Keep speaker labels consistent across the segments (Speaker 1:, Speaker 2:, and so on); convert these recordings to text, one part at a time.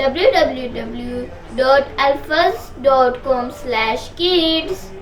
Speaker 1: www.alfaz.com/kids।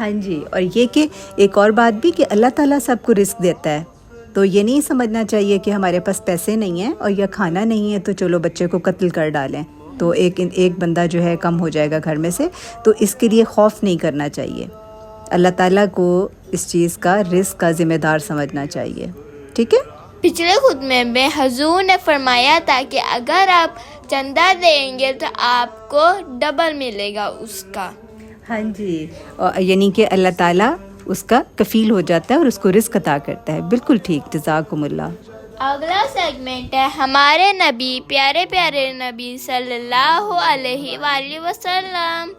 Speaker 2: ہاں جی، اور یہ کہ ایک اور بات بھی کہ اللہ تعالیٰ سب کو رزق دیتا ہے، تو یہ نہیں سمجھنا چاہیے کہ ہمارے پاس پیسے نہیں ہیں اور یا کھانا نہیں ہے تو چلو بچے کو قتل کر ڈالیں تو ایک بندہ جو ہے کم ہو جائے گا گھر میں سے، تو اس کے لیے خوف نہیں کرنا چاہیے. اللہ تعالیٰ کو اس چیز کا رزق کا ذمہ دار سمجھنا چاہیے. ٹھیک ہے.
Speaker 1: پچھلے خطبے میں حضور نے فرمایا تھا کہ اگر آپ چندہ دیں گے تو آپ کو ڈبل ملے گا اس کا.
Speaker 2: ہاں جی، یعنی کہ اللہ تعالیٰ اس کا کفیل ہو جاتا ہے اور اس کو رزق عطا کرتا ہے. بالکل ٹھیک، جزاکم اللہ.
Speaker 1: اگلا سیگمنٹ ہے ہمارے نبی، پیارے پیارے نبی صلی اللہ علیہ وآلہ وسلم.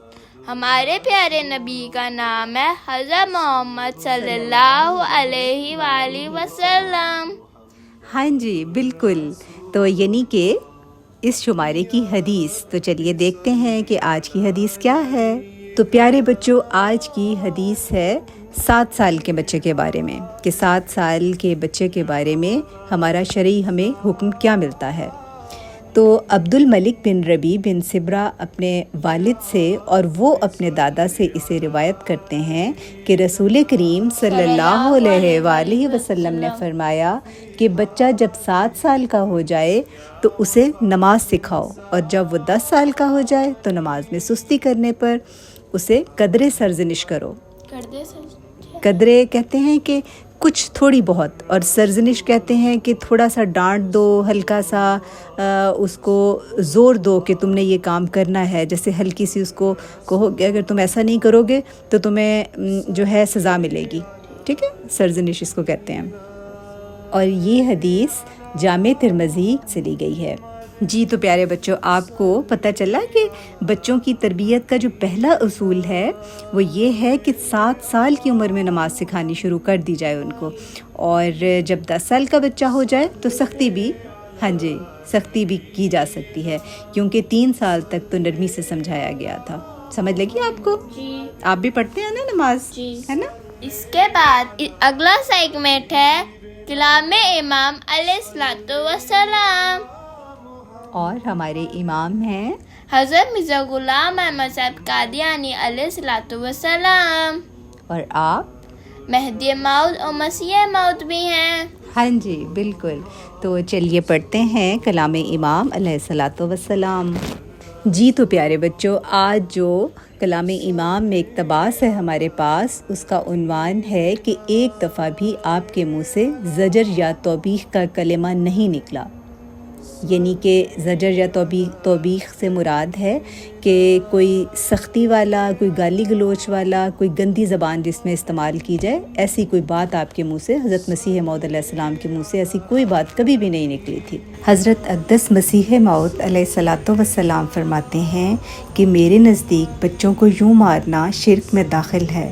Speaker 1: ہمارے پیارے نبی کا نام ہے حضرت محمد صلی اللہ علیہ وآلہ وسلم.
Speaker 2: ہاں جی بالکل. تو یعنی کہ اس شمارے کی حدیث، تو چلیے دیکھتے ہیں کہ آج کی حدیث کیا ہے. تو پیارے بچوں، آج کی حدیث ہے 7 سال کے بچے کے بارے میں، کہ 7 سال کے بچے کے بارے میں ہمارا شرعی ہمیں حکم کیا ملتا ہے. تو عبد الملک بن ربیع بن سبرہ اپنے والد سے اور وہ اپنے دادا سے اسے روایت کرتے ہیں کہ رسول کریم صلی اللہ علیہ وآلہ وسلم نے فرمایا کہ بچہ جب 7 سال کا ہو جائے تو اسے نماز سکھاؤ، اور جب وہ 10 سال کا ہو جائے تو نماز میں سستی کرنے پر اسے قدرے سرزنش کرو. قدرے کہتے ہیں کہ کچھ تھوڑی بہت، اور سرزنش کہتے ہیں کہ تھوڑا سا ڈانٹ دو، ہلکا سا اس کو زور دو کہ تم نے یہ کام کرنا ہے. جیسے ہلکی سی اس کو کہو کہ اگر تم ایسا نہیں کرو گے تو تمہیں جو ہے سزا ملے گی. ٹھیک ہے، سرزنش اس کو کہتے ہیں. اور یہ حدیث جامع ترمذی سے لی گئی ہے. جی تو پیارے بچوں، آپ کو پتہ چلا کہ بچوں کی تربیت کا جو پہلا اصول ہے وہ یہ ہے کہ 7 سال کی عمر میں نماز سکھانی شروع کر دی جائے ان کو، اور جب 10 سال کا بچہ ہو جائے تو سختی بھی کی جا سکتی ہے، کیونکہ 3 سال تک تو نرمی سے سمجھایا گیا تھا. سمجھ لگی آپ کو؟
Speaker 1: جی.
Speaker 2: آپ بھی پڑھتے ہیں نا نماز؟
Speaker 1: جی.
Speaker 2: ہے نا.
Speaker 1: اس کے بعد اگلا سیگمنٹ ہے کلام امام علیہ الصلوۃ والسلام.
Speaker 2: اور ہمارے امام ہیں
Speaker 1: حضرت مرزا غلام احمد صاحب قادیانی علیہ الصلوۃ والسلام.
Speaker 2: اور آپ
Speaker 1: مہدی موعود اور مسیح موعود بھی ہیں.
Speaker 2: ہاں جی بالکل. تو چلیے پڑھتے ہیں کلام امام علیہ الصلوۃ والسلام. جی تو پیارے بچوں، آج جو کلام امام میں اقتباس ہے ہمارے پاس، اس کا عنوان ہے کہ ایک دفعہ بھی آپ کے منہ سے زجر یا توبیخ کا کلمہ نہیں نکلا. یعنی کہ زجر یا توبیخ سے مراد ہے کہ کوئی سختی والا، کوئی گالی گلوچ والا، کوئی گندی زبان جس میں استعمال کی جائے، ایسی کوئی بات آپ کے منہ سے، حضرت مسیح موعود علیہ السلام کے منہ سے ایسی کوئی بات کبھی بھی نہیں نکلی تھی. حضرت اقدس مسیح موعود علیہ الصلوۃ والسلام فرماتے ہیں کہ میرے نزدیک بچوں کو یوں مارنا شرک میں داخل ہے.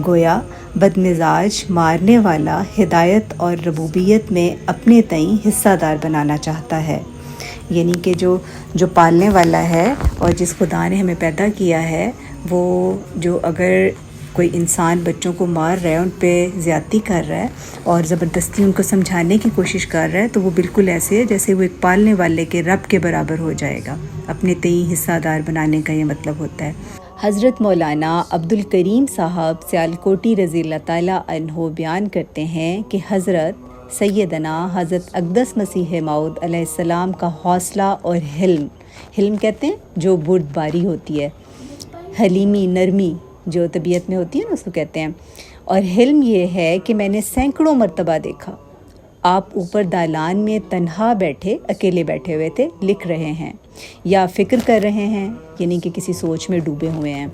Speaker 2: گویا بدمزاج مارنے والا ہدایت اور ربوبیت میں اپنے تئیں حصہ دار بنانا چاہتا ہے. یعنی کہ جو پالنے والا ہے اور جس خدا نے ہمیں پیدا کیا ہے، وہ جو اگر کوئی انسان بچوں کو مار رہا ہے، ان پہ زیادتی کر رہا ہے اور زبردستی ان کو سمجھانے کی کوشش کر رہا ہے، تو وہ بالکل ایسے ہے جیسے وہ ایک پالنے والے کے رب کے برابر ہو جائے گا. اپنے تئیں حصہ دار بنانے کا یہ مطلب ہوتا ہے. حضرت مولانا عبد الکریم صاحب سیالکوٹی رضی اللہ تعالیٰ عنہ بیان کرتے ہیں کہ حضرت سیدنا حضرت اقدس مسیح موعود علیہ السلام کا حوصلہ اور حلم کہتے ہیں جو بردباری ہوتی ہے، حلیمی، نرمی جو طبیعت میں ہوتی ہے نا، اس کو کہتے ہیں. اور حلم یہ ہے کہ میں نے سینکڑوں مرتبہ دیکھا آپ اوپر دالان میں تنہا اکیلے بیٹھے ہوئے تھے، لکھ رہے ہیں یا فکر کر رہے ہیں، یعنی کہ کسی سوچ میں ڈوبے ہوئے ہیں.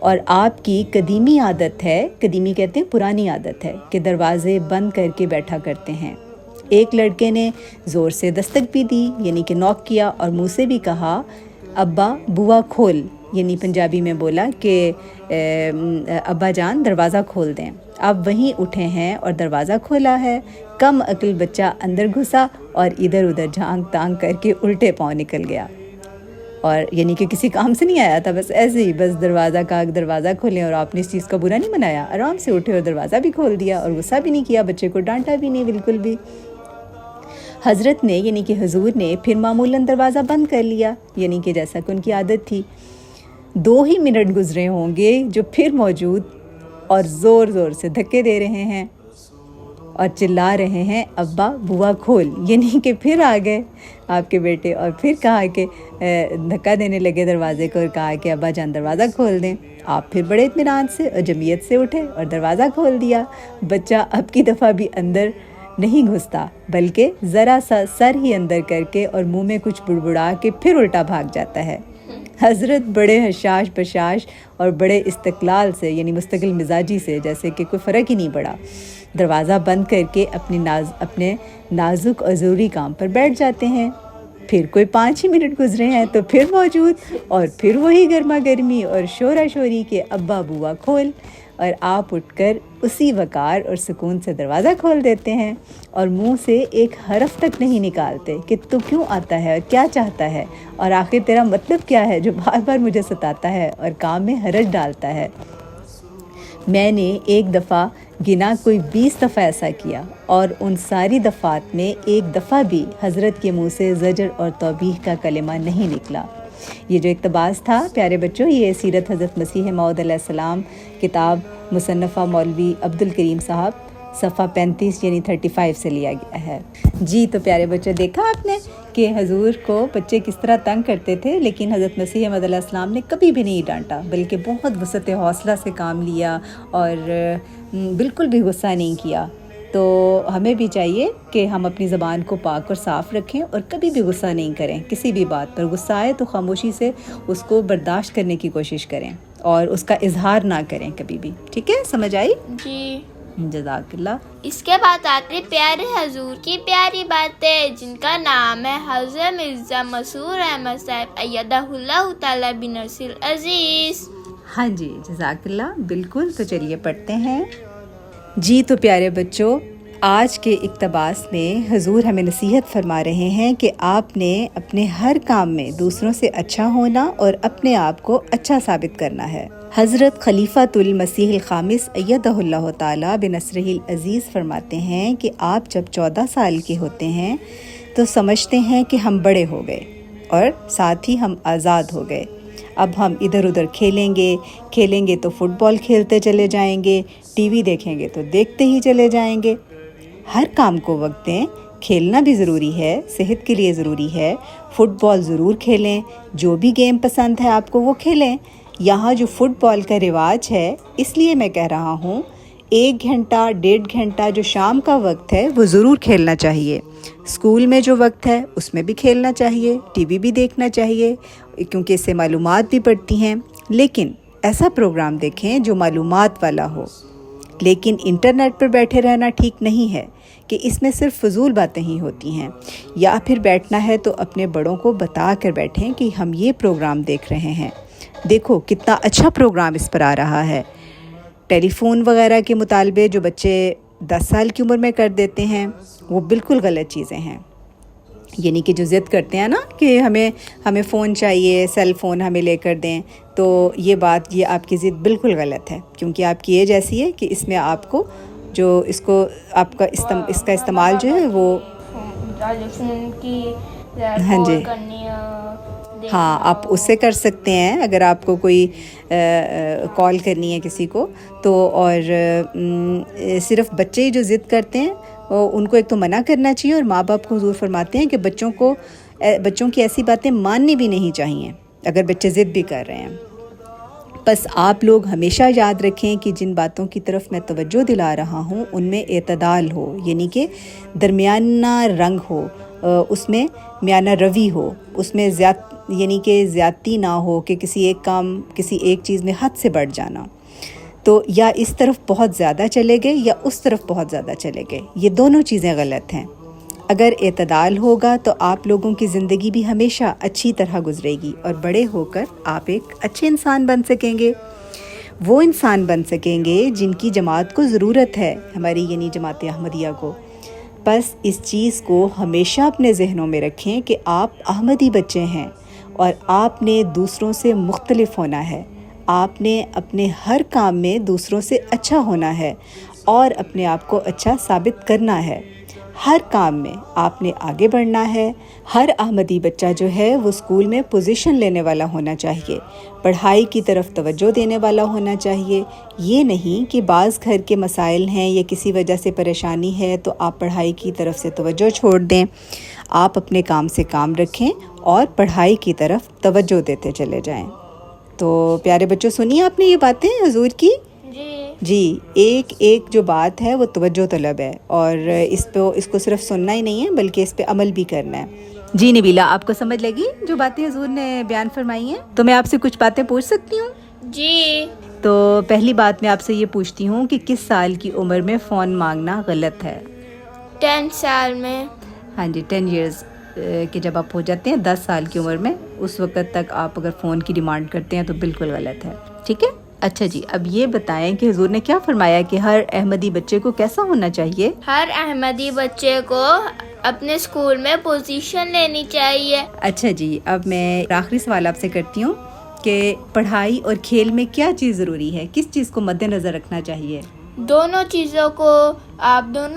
Speaker 2: اور آپ کی قدیمی عادت ہے، قدیمی کہتے ہیں پرانی عادت ہے، کہ دروازے بند کر کے بیٹھا کرتے ہیں. ایک لڑکے نے زور سے دستک بھی دی، یعنی کہ نوک کیا، اور منہ سے بھی کہا ابا بوا کھول، یعنی پنجابی میں بولا کہ ابا جان دروازہ کھول دیں. اب وہیں اٹھے ہیں اور دروازہ کھولا ہے. کم عقل بچہ اندر گھسا اور ادھر ادھر جھانک تانگ کر کے الٹے پاؤں نکل گیا. اور یعنی کہ کسی کام سے نہیں آیا تھا، بس ایسے ہی، بس دروازہ کھولیں، اور آپ نے اس چیز کا برا نہیں منایا، آرام سے اٹھے اور دروازہ بھی کھول دیا اور غصہ بھی نہیں کیا، بچے کو ڈانٹا بھی نہیں بالکل بھی. حضرت نے یعنی کہ حضور نے پھر معمولاً دروازہ بند کر لیا، یعنی کہ جیسا کہ ان کی عادت تھی. 2 ہی منٹ گزرے ہوں گے جو پھر موجود اور زور زور سے دھکے دے رہے ہیں اور چلا رہے ہیں ابا بوا کھول، یعنی کہ پھر آ گئے آپ کے بیٹے اور پھر کہا کہ دھکا دینے لگے دروازے کو اور کہا کہ ابا جان دروازہ کھول دیں۔ آپ پھر بڑے اطمینان سے اور جمعیت سے اٹھے اور دروازہ کھول دیا۔ بچہ اب کی دفعہ بھی اندر نہیں گھستا، بلکہ ذرا سا سر ہی اندر کر کے اور منہ میں کچھ بڑبڑا کے پھر الٹا بھاگ جاتا ہے۔ حضرت بڑے حشاش بشاش اور بڑے استقلال سے، یعنی مستقل مزاجی سے، جیسے کہ کوئی فرق ہی نہیں پڑا، دروازہ بند کر کے اپنے نازک اور ضروری کام پر بیٹھ جاتے ہیں۔ پھر کوئی 5 ہی منٹ گزرے ہیں تو پھر موجود، اور پھر وہی گرما گرمی اور شورا شوری کے ابا بوا کھول، اور آپ اٹھ کر اسی وقار اور سکون سے دروازہ کھول دیتے ہیں اور منہ سے ایک حرف تک نہیں نکالتے کہ تو کیوں آتا ہے اور کیا چاہتا ہے اور آخر تیرا مطلب کیا ہے جو بار بار مجھے ستاتا ہے اور کام میں حرج ڈالتا ہے۔ میں نے ایک دفعہ گنا کوئی 20 دفعہ ایسا کیا، اور ان ساری دفعات میں ایک دفعہ بھی حضرت کے منہ سے زجر اور توبیخ کا کلمہ نہیں نکلا۔ یہ جو اقتباس تھا پیارے بچوں، یہ سیرت حضرت مسیح موعود علیہ السلام کتاب مصنفہ مولوی عبد الکریم صاحب صفحہ 35 یعنی 35 سے لیا گیا ہے۔ جی تو پیارے بچوں، دیکھا آپ نے کہ حضور کو بچے کس طرح تنگ کرتے تھے، لیکن حضرت مسیح موعود علیہ السلام نے کبھی بھی نہیں ڈانٹا، بلکہ بہت وسعت حوصلہ سے کام لیا اور بالکل بھی غصہ نہیں کیا۔ تو ہمیں بھی چاہیے کہ ہم اپنی زبان کو پاک اور صاف رکھیں اور کبھی بھی غصہ نہیں کریں کسی بھی بات پر۔ غصہ آئے تو خاموشی سے اس کو برداشت کرنے کی کوشش کریں اور اس کا اظہار نہ کریں کبھی بھی، ٹھیک ہے؟ سمجھ آئی؟
Speaker 1: جی
Speaker 2: جزاک اللہ۔
Speaker 1: اس کے بعد آتے پیارے حضور کی پیاری باتیں، جن کا نام ہے حضرت مرزا مسرور احمد صاحب ایدہ اللہ تعالیٰ بنصر العزیز۔
Speaker 2: ہاں جی، جزاک اللہ، بالکل۔ تو چلیے پڑھتے ہیں۔ جی تو پیارے بچوں، آج کے اقتباس میں حضور ہمیں نصیحت فرما رہے ہیں کہ آپ نے اپنے ہر کام میں دوسروں سے اچھا ہونا اور اپنے آپ کو اچھا ثابت کرنا ہے۔ حضرت خلیفۃ المسیح الخامس ایدہ اللہ تعالیٰ بنصرہ العزیز فرماتے ہیں کہ آپ جب 14 سال کے ہوتے ہیں تو سمجھتے ہیں کہ ہم بڑے ہو گئے اور ساتھ ہی ہم آزاد ہو گئے۔ اب ہم ادھر ادھر کھیلیں گے تو فٹ بال کھیلتے چلے جائیں گے، ٹی وی دیکھیں گے تو دیکھتے ہی چلے جائیں گے۔ ہر کام کو وقت دیں، کھیلنا بھی ضروری ہے، صحت کے لیے ضروری ہے، فٹ بال ضرور کھیلیں، جو بھی گیم پسند ہے آپ کو وہ کھیلیں۔ یہاں جو فٹ بال کا رواج ہے، اس لیے میں کہہ رہا ہوں 1 گھنٹہ 1.5 گھنٹہ جو شام کا وقت ہے وہ ضرور کھیلنا چاہیے۔ اسکول میں جو وقت ہے اس میں بھی کھیلنا چاہیے، ٹی وی بھی دیکھنا چاہیے، کیونکہ اس سے معلومات بھی بڑھتی ہیں، لیکن ایسا پروگرام دیکھیں جو معلومات والا ہو۔ لیکن انٹرنیٹ پر بیٹھے رہنا ٹھیک نہیں ہے کہ اس میں صرف فضول باتیں ہی ہوتی ہیں، یا پھر بیٹھنا ہے تو اپنے بڑوں کو بتا کر بیٹھیں کہ ہم یہ پروگرام دیکھ رہے ہیں، دیکھو کتنا اچھا پروگرام اس پر آ رہا ہے۔ ٹیلی فون وغیرہ کے مطالبے جو بچے 10 سال کی عمر میں کر دیتے ہیں وہ بالکل غلط چیزیں ہیں۔ یعنی کہ جو ضد کرتے ہیں نا کہ ہمیں فون چاہیے، سیل فون ہمیں لے کر دیں، تو یہ آپ کی ضد بالکل غلط ہے، کیونکہ آپ کی ایج ایسی ہے کہ اس میں آپ کو جو اس کا استعمال جو ہے وہ
Speaker 1: فون کی
Speaker 2: ہاں جی ہاں آپ اس سے کر سکتے ہیں اگر آپ کو کوئی کال کرنی ہے کسی کو تو، اور صرف بچے جو ضد کرتے ہیں ان کو ایک تو منع کرنا چاہیے، اور ماں باپ کو حضور فرماتے ہیں کہ بچوں کی ایسی باتیں ماننی بھی نہیں چاہیے اگر بچے ضد بھی کر رہے ہیں۔ بس آپ لوگ ہمیشہ یاد رکھیں کہ جن باتوں کی طرف میں توجہ دلا رہا ہوں ان میں اعتدال ہو، یعنی کہ درمیانہ رنگ ہو، اس میں میانہ روی ہو، اس میں یعنی کہ زیادتی نہ ہو کہ کسی ایک چیز میں حد سے بڑھ جانا، تو یا اس طرف بہت زیادہ چلے گئے یا اس طرف بہت زیادہ چلے گئے، یہ دونوں چیزیں غلط ہیں۔ اگر اعتدال ہوگا تو آپ لوگوں کی زندگی بھی ہمیشہ اچھی طرح گزرے گی اور بڑے ہو کر آپ ایک اچھے انسان بن سکیں گے، وہ انسان بن سکیں گے جن کی جماعت کو ضرورت ہے، ہماری یعنی جماعت احمدیہ کو۔ بس اس چیز کو ہمیشہ اپنے ذہنوں میں رکھیں کہ آپ احمدی بچے ہیں اور آپ نے دوسروں سے مختلف ہونا ہے، آپ نے اپنے ہر کام میں دوسروں سے اچھا ہونا ہے اور اپنے آپ کو اچھا ثابت کرنا ہے۔ ہر کام میں آپ نے آگے بڑھنا ہے. ہر احمدی بچہ جو ہے وہ اسکول میں پوزیشن لینے والا ہونا چاہیے, پڑھائی کی طرف توجہ دینے والا ہونا چاہیے. یہ نہیں کہ بعض گھر کے مسائل ہیں یا کسی وجہ سے پریشانی ہے تو آپ پڑھائی کی طرف سے توجہ چھوڑ دیں. آپ اپنے کام سے کام رکھیں اور پڑھائی کی طرف توجہ دیتے چلے جائیں. تو پیارے بچوں, سنیے آپ نے یہ باتیں حضور کی. جی, ایک ایک جو بات ہے وہ توجہ طلب ہے, اور اس کو صرف سننا ہی نہیں ہے بلکہ اس پہ عمل بھی کرنا ہے. جی نبیلا, آپ کو سمجھ لگی جو باتیں حضور نے بیان فرمائی ہیں؟ تو میں آپ سے کچھ باتیں پوچھ سکتی ہوں؟
Speaker 1: جی.
Speaker 2: تو پہلی بات میں آپ سے یہ پوچھتی ہوں کہ کس سال کی عمر میں فون مانگنا غلط ہے؟
Speaker 1: 10 سال میں.
Speaker 2: ہاں جی, 10 ایئرز کہ جب آپ ہو جاتے ہیں 10 سال کی عمر میں, اس وقت تک آپ اگر فون کی ڈیمانڈ کرتے ہیں تو بالکل غلط ہے. ٹھیک ہے, اچھا جی, اب یہ بتائیں کہ حضور نے کیا فرمایا کہ ہر احمدی بچے کو کیسا ہونا چاہیے؟
Speaker 1: ہر احمدی بچے کو اپنے اسکول میں پوزیشن لینی چاہیے.
Speaker 2: اچھا جی, اب میں آخری سوال آپ سے کرتی ہوں کہ پڑھائی اور کھیل میں کیا چیز ضروری ہے, کس چیز کو مد نظر رکھنا چاہیے؟
Speaker 1: دونوں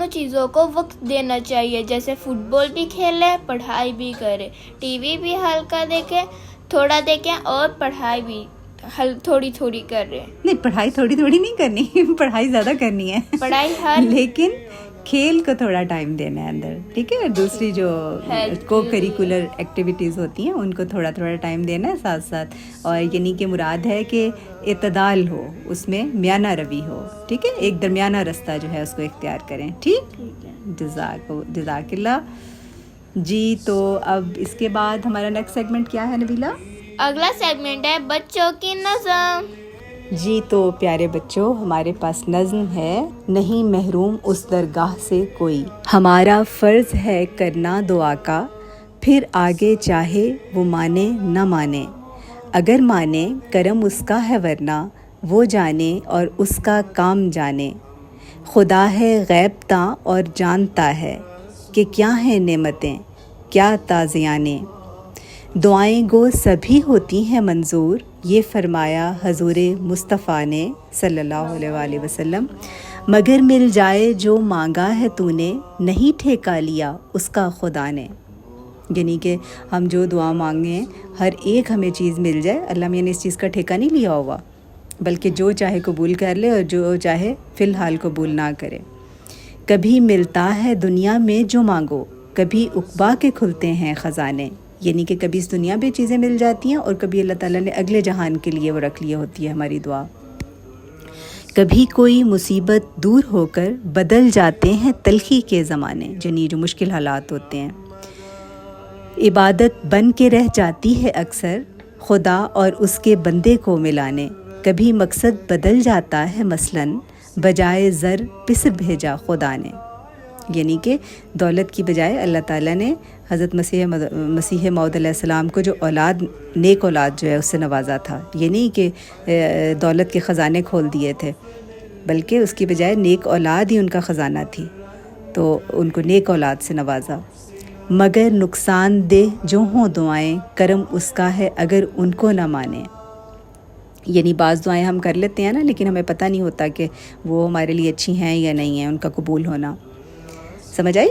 Speaker 1: چیزوں کو وقت دینا چاہیے. جیسے فٹ بال بھی کھیلے, پڑھائی بھی کرے, ٹی وی بھی ہلکا دیکھیں, تھوڑا دیکھیں, اور پڑھائی بھی تھوڑی تھوڑی کر رہے. نہیں,
Speaker 2: پڑھائی تھوڑی تھوڑی نہیں کرنی, پڑھائی زیادہ کرنی ہے,
Speaker 1: پڑھائی
Speaker 2: لیکن کھیل کو تھوڑا ٹائم دینا ہے اندر. ٹھیک ہے, دوسری جو کو کریکولر ایکٹیویٹیز ہوتی ہیں ان کو تھوڑا تھوڑا ٹائم دینا ہے ساتھ ساتھ. اور یعنی کہ مراد ہے کہ اعتدال ہو, اس میں میانہ روی ہو. ٹھیک ہے, ایک درمیانہ رستہ جو ہے اس کو اختیار کریں. ٹھیک, جزاک اللہ. جی, تو اب اس کے بعد ہمارا نیکسٹ سیگمنٹ کیا ہے نبیلا؟
Speaker 1: اگلا سیگمنٹ ہے بچوں کی نظم.
Speaker 2: جی, تو پیارے بچوں, ہمارے پاس نظم ہے. نہیں محروم اس درگاہ سے کوئی, ہمارا فرض ہے کرنا دعا کا, پھر آگے چاہے وہ مانے نہ مانے. اگر مانے کرم اس کا ہے, ورنہ وہ جانے اور اس کا کام جانے. خدا ہے غیب تاں اور جانتا ہے کہ کیا ہیں نعمتیں کیا تازیانے. دعائیں گو سبھی ہوتی ہیں منظور, یہ فرمایا حضور مصطفیٰ نے صلی اللہ علیہ وآلہ وسلم. مگر مل جائے جو مانگا ہے تو نے, نہیں ٹھیکا لیا اس کا خدا نے. یعنی کہ ہم جو دعا مانگے ہیں ہر ایک ہمیں چیز مل جائے, اللہ میاں نے اس چیز کا ٹھیکا نہیں لیا ہوا, بلکہ جو چاہے قبول کر لے اور جو چاہے فی الحال قبول نہ کرے. کبھی ملتا ہے دنیا میں جو مانگو, کبھی عقبا کے کھلتے ہیں خزانے. یعنی کہ کبھی اس دنیا میں چیزیں مل جاتی ہیں اور کبھی اللہ تعالیٰ نے اگلے جہان کے لیے وہ رکھ لی ہوتی ہے ہماری دعا. کبھی کوئی مصیبت دور ہو کر بدل جاتے ہیں تلخی کے زمانے, یعنی جو مشکل حالات ہوتے ہیں. عبادت بن کے رہ جاتی ہے اکثر, خدا اور اس کے بندے کو ملانے. کبھی مقصد بدل جاتا ہے مثلاً, بجائے زر پسر بھیجا خدا نے. یعنی کہ دولت کی بجائے اللہ تعالیٰ نے حضرت مسیح موعود علیہ السلام کو جو اولاد, نیک اولاد جو ہے اس سے نوازا تھا. یہ نہیں کہ دولت کے خزانے کھول دیے تھے, بلکہ اس کی بجائے نیک اولاد ہی ان کا خزانہ تھی, تو ان کو نیک اولاد سے نوازا. مگر نقصان دہ جو ہوں دعائیں, کرم اس کا ہے اگر ان کو نہ مانے. یعنی بعض دعائیں ہم کر لیتے ہیں نا, لیکن ہمیں پتہ نہیں ہوتا کہ وہ ہمارے لیے اچھی ہیں یا نہیں ہیں, ان کا قبول ہونا. سمجھ آئی؟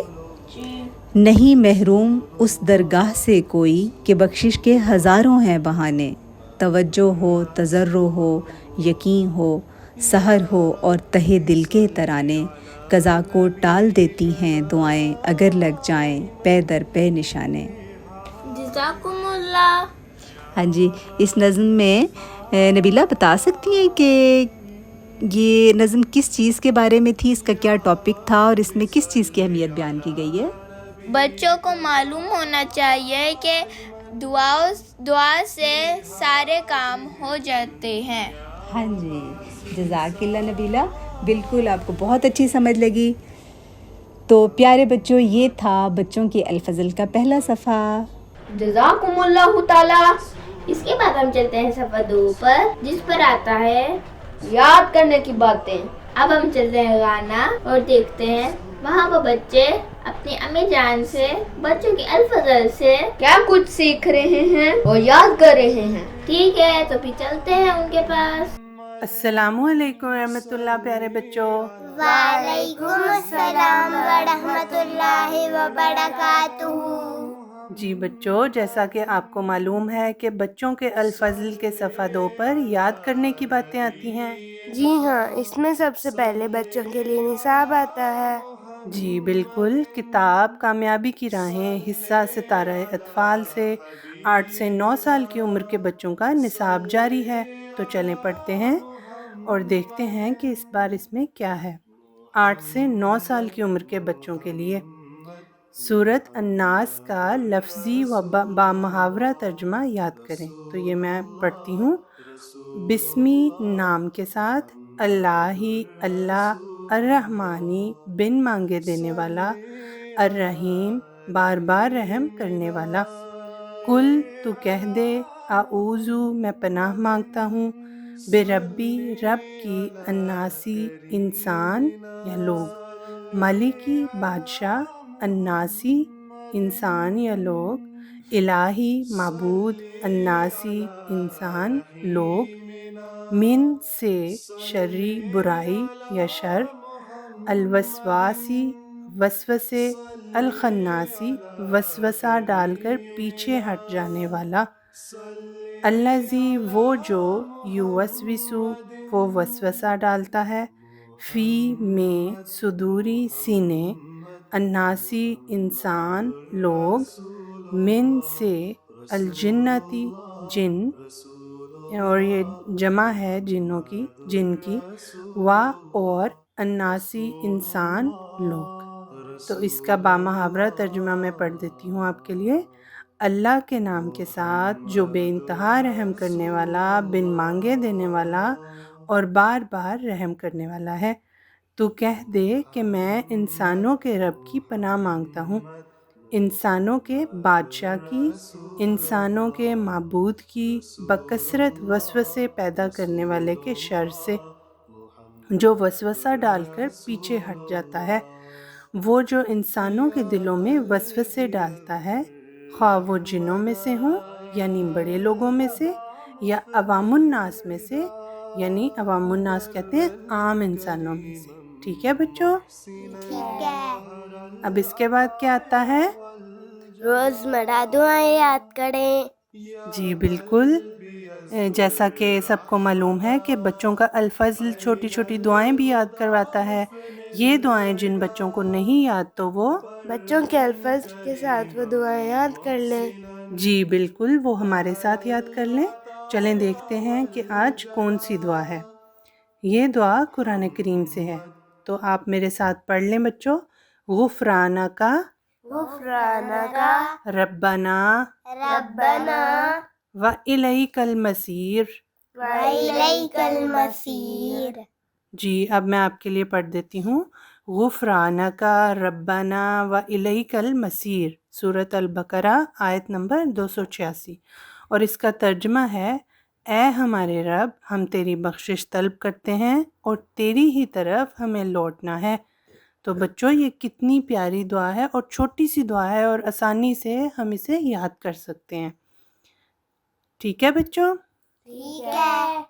Speaker 2: نہیں محروم اس درگاہ سے کوئی کہ بخشش کے ہزاروں ہیں بہانے. توجہ ہو, تضرع ہو, یقین ہو, سحر ہو اور تہے دل کے ترانے. قضا کو ٹال دیتی ہیں دعائیں, اگر لگ جائیں پے در پے نشانے.
Speaker 1: جزاکم اللہ.
Speaker 2: ہاں جی, اس نظم میں نبیلہ بتا سکتی ہیں کہ یہ نظم کس چیز کے بارے میں تھی, اس کا کیا ٹاپک تھا, اور اس میں کس چیز کی اہمیت بیان کی گئی ہے؟
Speaker 1: بچوں کو معلوم ہونا چاہیے کہ دعا سے سارے کام ہو جاتے ہیں.
Speaker 2: ہاں جی, جزاک اللہ نبیلہ, بالکل آپ کو بہت اچھی سمجھ لگی. تو پیارے بچوں, یہ تھا بچوں کے الفضل کا پہلا صفحہ.
Speaker 3: جزاکم اللہ تعالی. اس کے بعد ہم چلتے ہیں صفحہ 2 پر, جس پر آتا ہے یاد کرنے کی باتیں. اب ہم چلتے ہیں گانا اور دیکھتے ہیں وہاں پر بچے اپنی امی جان سے بچوں کے الفضل سے کیا کچھ سیکھ رہے ہیں اور یاد کر رہے ہیں. ٹھیک ہے, تو پھر چلتے ہیں ان کے پاس.
Speaker 4: السلام علیکم ورحمۃ اللہ پیارے بچوں.
Speaker 3: وعلیکم السلام ورحمۃ اللہ وبرکاتہ.
Speaker 4: جی بچوں، جیسا کہ آپ کو معلوم ہے کہ بچوں کے الفضل کے صفحہ 2 پر یاد کرنے کی باتیں آتی ہیں.
Speaker 5: جی ہاں، اس میں سب سے پہلے بچوں کے لیے نصاب آتا ہے.
Speaker 4: جی بالکل. کتاب کامیابی کی راہیں حصہ ستارہ اطفال سے 8 سے 9 سال کی عمر کے بچوں کا نصاب جاری ہے. تو چلیں پڑھتے ہیں اور دیکھتے ہیں کہ اس بار اس میں کیا ہے. 8 سے 9 سال کی عمر کے بچوں کے لیے سورۃ الناس کا لفظی و بامحاورہ ترجمہ یاد کریں. تو یہ میں پڑھتی ہوں. بسمی نام کے ساتھ، اللہ ہی اللہ، الرحمانی بن مانگے دینے والا، الرحیم بار بار رحم کرنے والا. کل تو کہہ دے، اعوذ میں پناہ مانگتا ہوں، بربی رب کی، الناسی انسان یا لوگ، مالکی بادشاہ، الناسی انسان یا لوگ، الہی معبود، الناسی انسان لوگ، من سے شرری برائی یا شر، الوسواسی وسوسے، الخناسی وسوسہ ڈال کر پیچھے ہٹ جانے والا، الذی وہ جو، یوسوسو وہ وسوسہ ڈالتا ہے، فی میں صدوری سینے، الناسی انسان لوگ، من سے الجنتی جن، اور یہ جمع ہے جنوں کی، جن کی، وا اور، الناسی انسان لوگ. تو اس کا بامحاورہ ترجمہ میں پڑھ دیتی ہوں آپ کے لیے. اللہ کے نام کے ساتھ جو بے انتہا رحم کرنے والا، بن مانگے دینے والا اور بار بار رحم کرنے والا ہے. تو کہہ دے کہ میں انسانوں کے رب کی پناہ مانگتا ہوں، انسانوں کے بادشاہ کی، انسانوں کے معبود کی، بکثرت وسوسے پیدا کرنے والے کے شر سے، جو وسوسہ ڈال کر پیچھے ہٹ جاتا ہے. وہ جو انسانوں کے دلوں میں وسوسے ڈالتا ہے، خواہ وہ جنوں میں سے ہوں یعنی بڑے لوگوں میں سے، یا عوام الناس میں سے، یعنی عوام الناس کہتے ہیں عام انسانوں میں سے. ٹھیک ہے بچوں؟
Speaker 3: ٹھیک ہے.
Speaker 4: اب اس کے بعد کیا آتا ہے؟
Speaker 5: روزمرہ دعائیں یاد کریں.
Speaker 4: جی بالکل. جیسا کہ سب کو معلوم ہے کہ بچوں کا الفضل چھوٹی چھوٹی دعائیں بھی یاد کرواتا ہے. یہ دعائیں جن بچوں کو نہیں یاد تو وہ
Speaker 5: بچوں کے الفاظ کے ساتھ وہ دعائیں یاد کر لیں.
Speaker 4: جی بالکل، وہ ہمارے ساتھ یاد کر لیں. چلیں دیکھتے ہیں کہ آج کون سی دعا ہے. یہ دعا قرآن کریم سے ہے، تو آپ میرے ساتھ پڑھ لیں بچوں. غفرانک
Speaker 5: غفرانک
Speaker 4: ربنا
Speaker 3: ربنا
Speaker 4: وإلیک المصیر.
Speaker 3: وإلیک المصیر.
Speaker 4: جی اب میں آپ کے لیے پڑھ دیتی ہوں. غفرانک ربنا وإلیک المصیر، سورۃ البقرہ آیت نمبر 286. اور اس کا ترجمہ ہے، اے ہمارے رب، ہم تیری بخشش طلب کرتے ہیں اور تیری ہی طرف ہمیں لوٹنا ہے. تو بچوں یہ کتنی پیاری دعا ہے اور چھوٹی سی دعا ہے اور آسانی سے ہم اسے یاد کر سکتے ہیں. ٹھیک ہے بچوں؟
Speaker 3: ٹھیک ہے.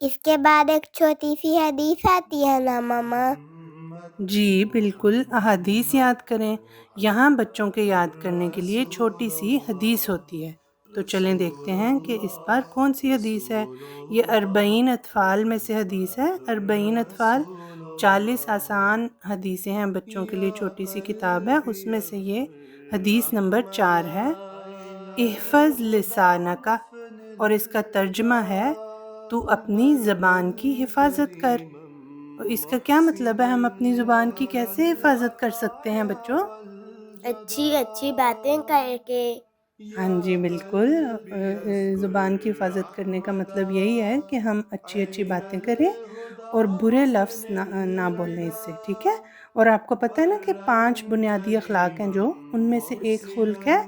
Speaker 3: اس کے بعد ایک چھوٹی سی حدیث آتی ہے نا ماما؟
Speaker 4: جی بالکل، احادیث یاد کریں. یہاں بچوں کے یاد کرنے کے لیے چھوٹی سی حدیث ہوتی ہے. تو چلیں دیکھتے ہیں کہ اس بار کون سی حدیث ہے. یہ 40 اطفال میں سے حدیث ہے. 40 اطفال، 40 آسان حدیثیں ہیں بچوں کے لیے، چھوٹی سی کتاب ہے، اس میں سے یہ حدیث نمبر 4 ہے. احفظ لسانک، اور اس کا ترجمہ ہے تو اپنی زبان کی حفاظت کر. اس کا کیا مطلب ہے؟ ہم اپنی زبان کی کیسے حفاظت کر سکتے ہیں بچوں؟
Speaker 5: اچھی اچھی باتیں کر کے.
Speaker 4: ہاں جی بالکل. زبان کی حفاظت کرنے کا مطلب یہی ہے کہ ہم اچھی اچھی باتیں کریں اور برے لفظ نہ بولیں اس سے. ٹھیک ہے؟ اور آپ کو پتہ ہے نا کہ 5 بنیادی اخلاق ہیں جو، ان میں سے ایک خلق ہے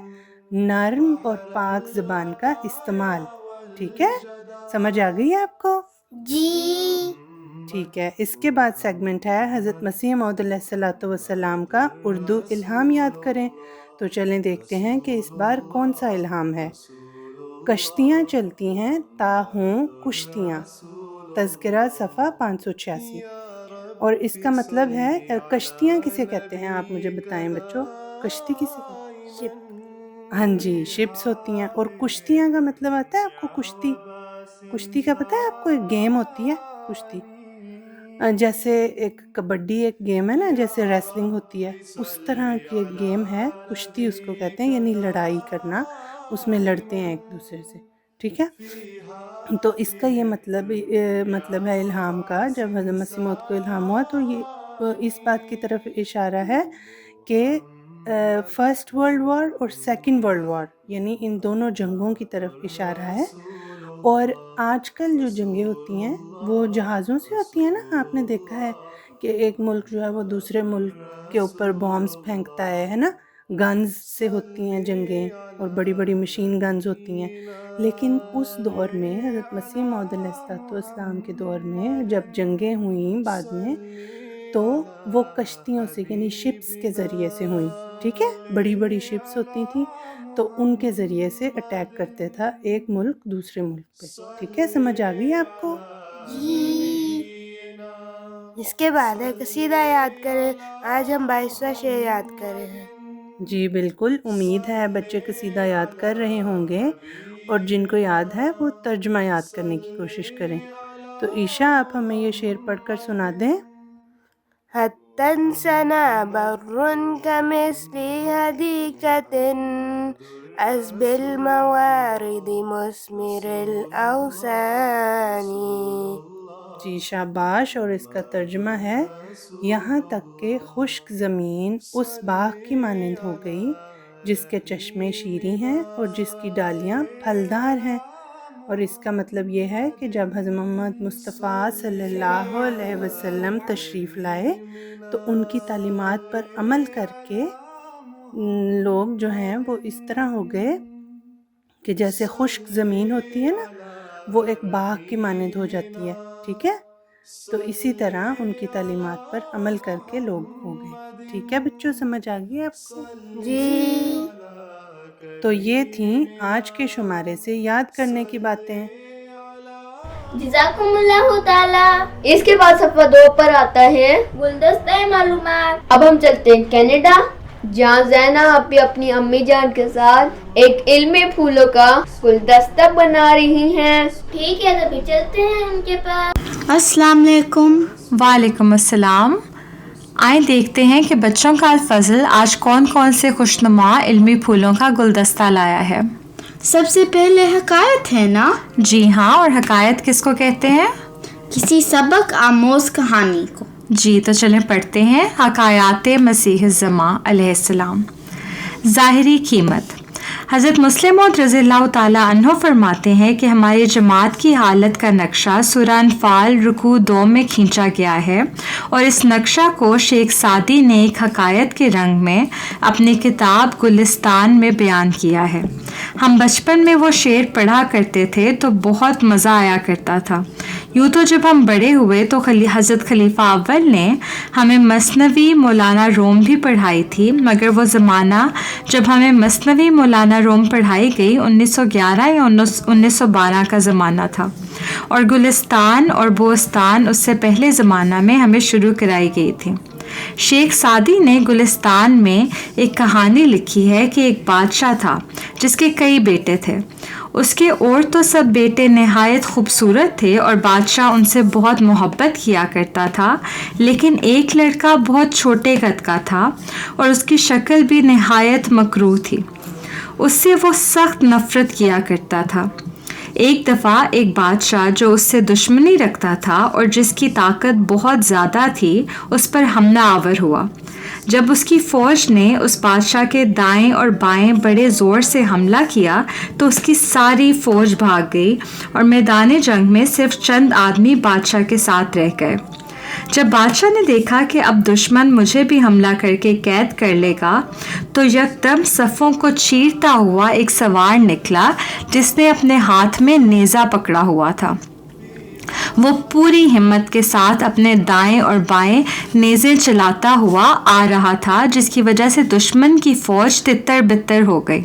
Speaker 4: نرم اور پاک زبان کا استعمال. ٹھیک ہے؟ سمجھ آ گئی ہے آپ کو؟
Speaker 3: جی.
Speaker 4: ٹھیک ہے. اس کے بعد سیگمنٹ ہے حضرت مسیح موعود علیہ السلام کا اردو الہام یاد کریں. تو چلیں دیکھتے ہیں کہ اس بار کون سا الہام ہے. کشتیاں چلتی ہیں تا ہوں کشتیاں، تذکرہ صفحہ 586. اور اس کا مطلب ہے کشتیاں کسے کہتے ہیں، آپ مجھے بتائیں بچوں، کشتی کسے کہتے ہیں؟ ہاں جی، شپس ہوتی ہیں. اور کشتیاں کا مطلب آتا ہے آپ کو کشتی؟ کشتی کا پتہ ہے آپ کو؟ ایک گیم ہوتی ہے کشتی، جیسے ایک کبڈی ایک گیم ہے نا، جیسے ریسلنگ ہوتی ہے، اس طرح کی ایک گیم ہے کشتی، اس کو کہتے ہیں، یعنی لڑائی کرنا، اس میں لڑتے ہیں ایک دوسرے سے. ٹھیک ہے، تو اس کا یہ مطلب ہے الہام کا. جب حضرت مسیح موعود کو الہام ہوا تو یہ اس بات کی طرف اشارہ ہے کہ فرسٹ ورلڈ وار اور سیکنڈ ورلڈ وار، یعنی ان دونوں جنگوں کی طرف اشارہ ہے. اور آج کل جو جنگیں ہوتی ہیں وہ جہازوں سے ہوتی ہیں نا. آپ نے دیکھا ہے کہ ایک ملک جو ہے وہ دوسرے ملک کے اوپر بامز پھینکتا ہے نا، گنز سے ہوتی ہیں جنگیں، اور بڑی بڑی مشین گنز ہوتی ہیں. لیکن اس دور میں حضرت مسیح موعود علیہ الصلوۃ والسلام کے دور میں جب جنگیں ہوئیں بعد میں، تو وہ کشتیوں سے یعنی شپس کے ذریعے سے ہوئیں. ٹھیک ہے، بڑی بڑی شپس ہوتی تھیں تو ان کے ذریعے سے اٹیک کرتے تھا ایک ملک دوسرے ملک پہ. ٹھیک ہے، سمجھ آ گئی آپ کو؟
Speaker 5: اس کے بعد ہے قصیدہ یاد کریں. آج ہم 22واں شعر یاد کر رہے ہیں.
Speaker 4: جی بالکل، امید ہے بچے قصیدہ یاد کر رہے ہوں گے، اور جن کو یاد ہے وہ ترجمہ یاد کرنے کی کوشش کریں. تو عیشا، آپ ہمیں یہ شعر پڑھ کر سنا دیں.
Speaker 5: حتى سنا بر كمثل هديكة أزب الموارد مثمر الأوسان.
Speaker 4: جی شاباش. اور اس کا ترجمہ ہے، یہاں تک کہ خشک زمین اس باغ کی مانند ہو گئی جس کے چشمے شیریں ہیں اور جس کی ڈالیاں پھلدار ہیں. اور اس کا مطلب یہ ہے کہ جب حضرت محمد مصطفیٰ صلی اللہ علیہ وسلم تشریف لائے تو ان کی تعلیمات پر عمل کر کے لوگ جو ہیں وہ اس طرح ہو گئے کہ جیسے خشک زمین ہوتی ہے نا، وہ ایک باغ کی مانند ہو جاتی ہے. ٹھیک ہے، تو اسی طرح ان کی تعلیمات پر عمل کر کے لوگ ہو گئے. ٹھیک ہے بچوں، سمجھ آ گئی آپ کو؟
Speaker 5: جی.
Speaker 4: تو یہ تھیں آج کے شمارے سے یاد کرنے کی باتیں.
Speaker 3: جزاکم اللہ تعالی.
Speaker 6: اس کے بعد صفحہ 2 پر آتا ہے
Speaker 3: گلدستہ معلومات.
Speaker 6: اب ہم چلتے ہیں کینیڈا، جہاں زینب بھی اپنی امی جان کے ساتھ ایک علمی پھولوں کا گلدستہ بنا رہی ہیں.
Speaker 3: ٹھیک ہے، تو چلتے ہیں ان کے پاس.
Speaker 7: السلام علیکم. وعلیکم السلام. آئیں دیکھتے ہیں کہ بچوں کا الفضل آج کون کون سے خوشنما علمی پھولوں کا گلدستہ لایا ہے.
Speaker 1: سب سے پہلے حکایت ہے نا؟
Speaker 7: جی ہاں، اور حکایت کس کو کہتے ہیں؟
Speaker 1: کسی سبق آموز کہانی کو.
Speaker 7: جی تو چلیں پڑھتے ہیں حکایات مسیح الزماں علیہ السلام. ظاہری قیمت. حضرت مسلم موعود رضی اللہ تعالیٰ عنہ فرماتے ہیں کہ ہماری جماعت کی حالت کا نقشہ سورہ انفال رکوع 2 میں کھینچا گیا ہے، اور اس نقشہ کو شیخ سعدی نے ایک حکایت کے رنگ میں اپنی کتاب گلستان میں بیان کیا ہے. ہم بچپن میں وہ شعر پڑھا کرتے تھے تو بہت مزہ آیا کرتا تھا. یوں تو جب ہم بڑے ہوئے تو حضرت خلیفہ اول نے ہمیں مثنوی مولانا روم بھی پڑھائی تھی، مگر وہ زمانہ جب ہمیں مثنوی مولانا روم پڑھائی گئی 1911 یا 1912 کا زمانہ تھا، اور گلستان اور بوستان اس سے پہلے زمانہ میں ہمیں شروع کرائی گئی تھی. شیخ سعدی نے گلستان میں ایک کہانی لکھی ہے کہ ایک بادشاہ تھا جس کے کئی بیٹے تھے. اس کے اور تو سب بیٹے نہایت خوبصورت تھے اور بادشاہ ان سے بہت محبت کیا کرتا تھا، لیکن ایک لڑکا بہت چھوٹے قد کا تھا اور اس کی شکل بھی نہایت مکروہ تھی. اس سے وہ سخت نفرت کیا کرتا تھا. ایک دفعہ ایک بادشاہ جو اس سے دشمنی رکھتا تھا اور جس کی طاقت بہت زیادہ تھی اس پر حملہ آور ہوا. جب اس کی فوج نے اس بادشاہ کے دائیں اور بائیں بڑے زور سے حملہ کیا تو اس کی ساری فوج بھاگ گئی اور میدان جنگ میں صرف چند آدمی بادشاہ کے ساتھ رہ گئے. جب بادشاہ نے دیکھا کہ اب دشمن مجھے بھی حملہ کر کے قید کر لے گا تو یکدم صفوں کو چیرتا ہوا ایک سوار نکلا جس نے اپنے ہاتھ میں نیزہ پکڑا ہوا تھا. وہ پوری ہمت کے ساتھ اپنے دائیں اور بائیں نیزے چلاتا ہوا آ رہا تھا، جس کی وجہ سے دشمن کی فوج تتر بتر ہو گئی.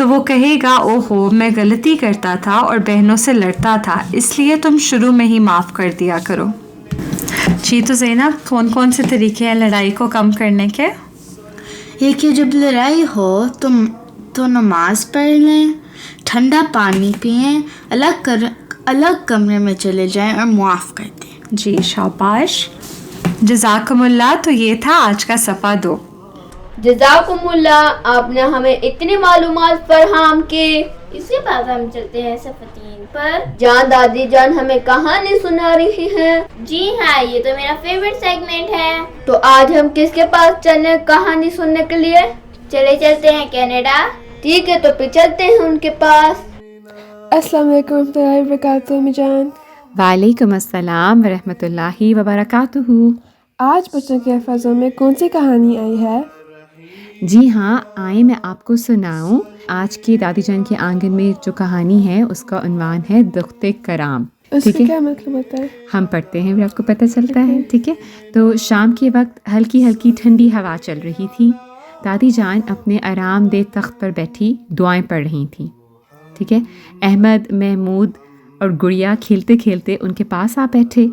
Speaker 7: تو وہ کہے گا اوہو میں غلطی کرتا تھا اور بہنوں سے لڑتا تھا، اس لیے تم شروع میں ہی معاف کر دیا کرو۔ جی تو زینب، کون کون سے طریقے ہیں لڑائی کو کم کرنے کے؟
Speaker 8: ایک کہ جب لڑائی ہو تو نماز پڑھ لیں، ٹھنڈا پانی پئیں، الگ کمرے میں چلے جائیں اور معاف کر دیں۔
Speaker 7: جی شاباش، جزاکم اللہ۔ تو یہ تھا آج کا صفحہ 2۔
Speaker 6: جزاکم اللہ، آپ نے ہمیں اتنی معلومات فراہم کی۔
Speaker 3: اس کے بعد ہم چلتے ہیں صفحہ 3 پر،
Speaker 6: جہاں دادی جان ہمیں کہانی سنا رہی ہیں۔
Speaker 3: جی ہاں، یہ تو میرا فیوریٹ سیگمنٹ ہے۔
Speaker 6: تو آج ہم کس کے پاس چلیں کہانی سننے کے لیے؟
Speaker 3: چلتے ہیں کینیڈا۔
Speaker 6: ٹھیک ہے، تو پھر چلتے ہیں ان کے پاس۔
Speaker 9: السلام علیکم ورحمۃ اللہ وبرکاتہ امی جان۔
Speaker 10: وعلیکم السلام ورحمۃ اللہ وبرکاتہ۔
Speaker 9: آج بچوں کے حفاظوں میں کون سی کہانی آئی ہے؟
Speaker 10: جی ہاں، آئیں میں آپ کو سناؤں۔ آج کی دادی جان کے آنگن میں جو کہانی ہے اس کا عنوان ہے دخت کرام۔
Speaker 9: اس
Speaker 10: ٹھیک
Speaker 9: کا
Speaker 10: ہے،
Speaker 9: کیا مطلب ہوتا ہے؟
Speaker 10: ہم پڑھتے ہیں پھر آپ کو پتہ چلتا ہے۔ ٹھیک ہے، تو شام کے وقت ہلکی ہلکی ٹھنڈی ہوا چل رہی تھی۔ دادی جان اپنے آرام دہ تخت پر بیٹھی دعائیں پڑھ رہی تھیں۔ ٹھیک ہے، احمد، محمود اور گڑیا کھیلتے کھیلتے ان کے پاس آ بیٹھے۔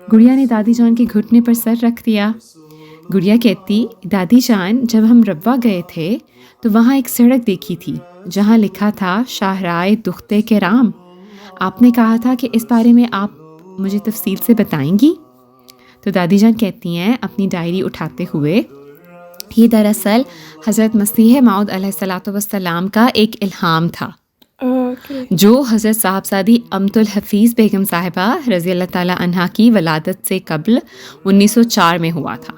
Speaker 10: گڑیا نے دادی جان کے گھٹنے پر سر رکھ دیا۔ گڑیا کہتی، دادی جان جب ہم ربوہ گئے تھے تو وہاں ایک سڑک دیکھی تھی جہاں لکھا تھا شاہراہ دخت کرام۔ آپ نے کہا تھا کہ اس بارے میں آپ مجھے تفصیل سے بتائیں گی؟ تو دادی جان کہتی ہیں اپنی ڈائری اٹھاتے ہوئے، یہ دراصل حضرت مسیح موعود علیہ الصلوۃ والسلام کا ایک الہام تھا جو حضرت صاحبزادی امت الحفیظ بیگم صاحبہ رضی اللہ تعالیٰ عنہا کی ولادت سے قبل 1904 میں ہوا تھا۔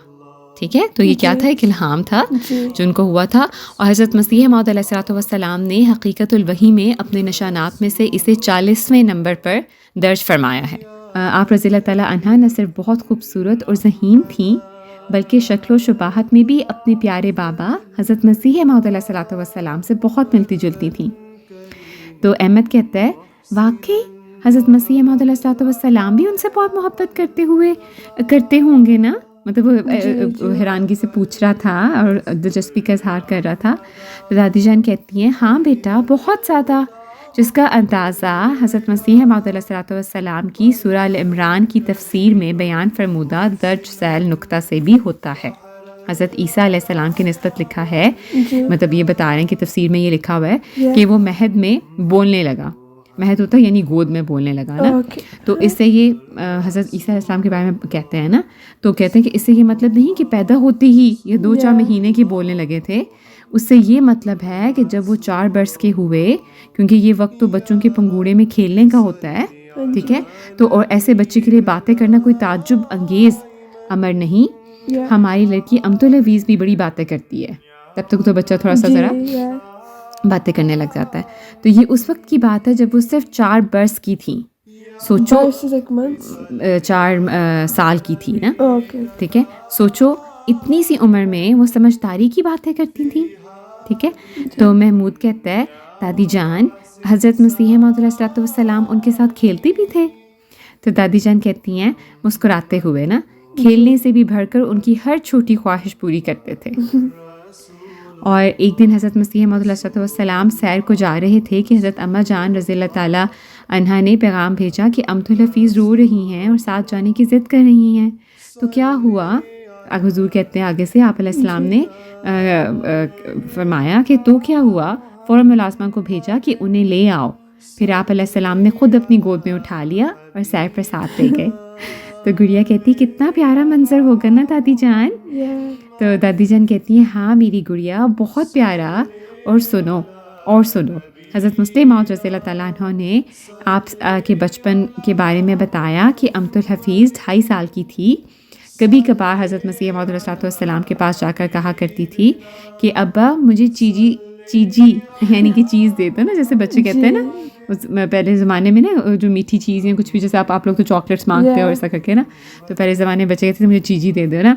Speaker 10: ٹھیک ہے، تو یہ کیا تھا؟ ایک الہام تھا جو ان کو ہوا تھا، اور حضرت مسیح موعود علیہ الصلوۃ والسلام نے حقیقت الوحی میں اپنے نشانات میں سے اسے 40ویں نمبر پر درج فرمایا ہے۔ آپ رضی اللہ تعالیٰ عنہا نہ صرف بہت خوبصورت اور ذہین تھیں بلکہ شکل و شباہت میں بھی اپنے پیارے بابا حضرت مسیح موعود علیہ الصلوۃ والسلام سے بہت ملتی جلتی تھیں۔ تو احمد کہتا ہے واقعی حضرت مسیح موعود علیہ الصلوۃ والسلام بھی ان سے بہت محبت کرتے ہوں گے نا؟ مطلب وہ حیرانگی سے پوچھ رہا تھا اور دلچسپی کا اظہار کر رہا تھا۔ تو دادی جان کہتی ہیں ہاں بیٹا، بہت زیادہ، جس کا اندازہ حضرت مسیح موعود علیہ الصلوۃ والسلام کی سورہ ال عمران کی تفسیر میں بیان فرمودہ درج ذیل نقطہ سے بھی ہوتا ہے۔ حضرت عیسیٰ علیہ السلام کی نسبت لکھا ہے، مطلب یہ بتا رہے ہیں کہ تفسیر میں یہ لکھا ہوا ہے کہ وہ مہد میں بولنے لگا۔ مہد ہوتا ہے یعنی گود میں بولنے لگا نا، تو اس سے یہ حضرت عیسیٰ علیہ السلام کے بارے میں کہتے ہیں نا، تو کہتے ہیں کہ اس سے یہ مطلب نہیں کہ پیدا ہوتے ہی یہ 2-4 مہینے کے بولنے لگے تھے، اس سے یہ مطلب ہے کہ جب وہ 4 برس کے ہوئے، کیونکہ یہ وقت تو بچوں کے پنگوڑے میں کھیلنے کا ہوتا ہے، ٹھیک ہے، تو اور ایسے بچے کے لیے باتیں کرنا کوئی تعجب انگیز امر نہیں۔ ہماری لڑکی امت الحفیظ بھی بڑی باتیں کرتی ہے، تب تک تو بچہ تھوڑا سا ذرا باتیں کرنے لگ جاتا ہے۔ تو یہ اس وقت کی بات ہے جب وہ صرف 4 برس کی تھیں، سوچو 4 سال کی تھی نا، ٹھیک ہے، سوچو اتنی سی عمر میں وہ سمجھداری کی باتیں کرتی تھیں، ٹھیک ہے۔ تو محمود کہتا ہے دادی جان حضرت مسیح موعود علیہ الصلوۃ والسلام ان کے ساتھ کھیلتے بھی تھے؟ تو دادی جان کہتی ہیں مسکراتے ہوئے نا، کھیلنے سے بھی بڑھ کر ان کی ہر چھوٹی خواہش پوری کرتے تھے۔ اور ایک دن حضرت مسیح موعود علیہ الصلوۃ والسلام سیر کو جا رہے تھے کہ حضرت اماں جان رضی اللہ تعالیٰ عنہا نے پیغام بھیجا کہ امت الحفیظ رو رہی ہیں اور ساتھ جانے کی ضد کر رہی ہیں۔ تو کیا ہوا؟ حضور کہتے ہیں آگے سے آپ علیہ السلام نے فرمایا کہ تو کیا ہوا؟ فوراً ملازمہ کو بھیجا کہ انہیں لے آؤ۔ پھر آپ علیہ السلام نے خود اپنی گود میں اٹھا لیا اور سیر پر ساتھ لے گئے۔ تو گڑیا کہتی کتنا پیارا منظر ہوگا نا دادی جان؟ تو دادی جان کہتی ہیں ہاں میری گڑیا، بہت پیارا۔ اور سنو حضرت مسیح موعود رضی اللہ تعالیٰ عنہ نے آپ کے بچپن کے بارے میں بتایا کہ امت الحفیظ 2.5 سال کی تھی۔ کبھی کبھار حضرت مسیح موعود علیہ الصلوۃ والسلام کے پاس جا کر کہا کرتی تھی کہ ابا مجھے چیجی یعنی کہ چیز دے دو نا، جیسے بچے کہتے ہیں نا پہلے زمانے میں نا، جو میٹھی چیزیں کچھ بھی، جیسے آپ لوگ تو چاکلیٹس مانگتے ہو ایسا کر کے نا، تو پہلے زمانے میں بچے کہتے تھے مجھے چیزی دے دو نا،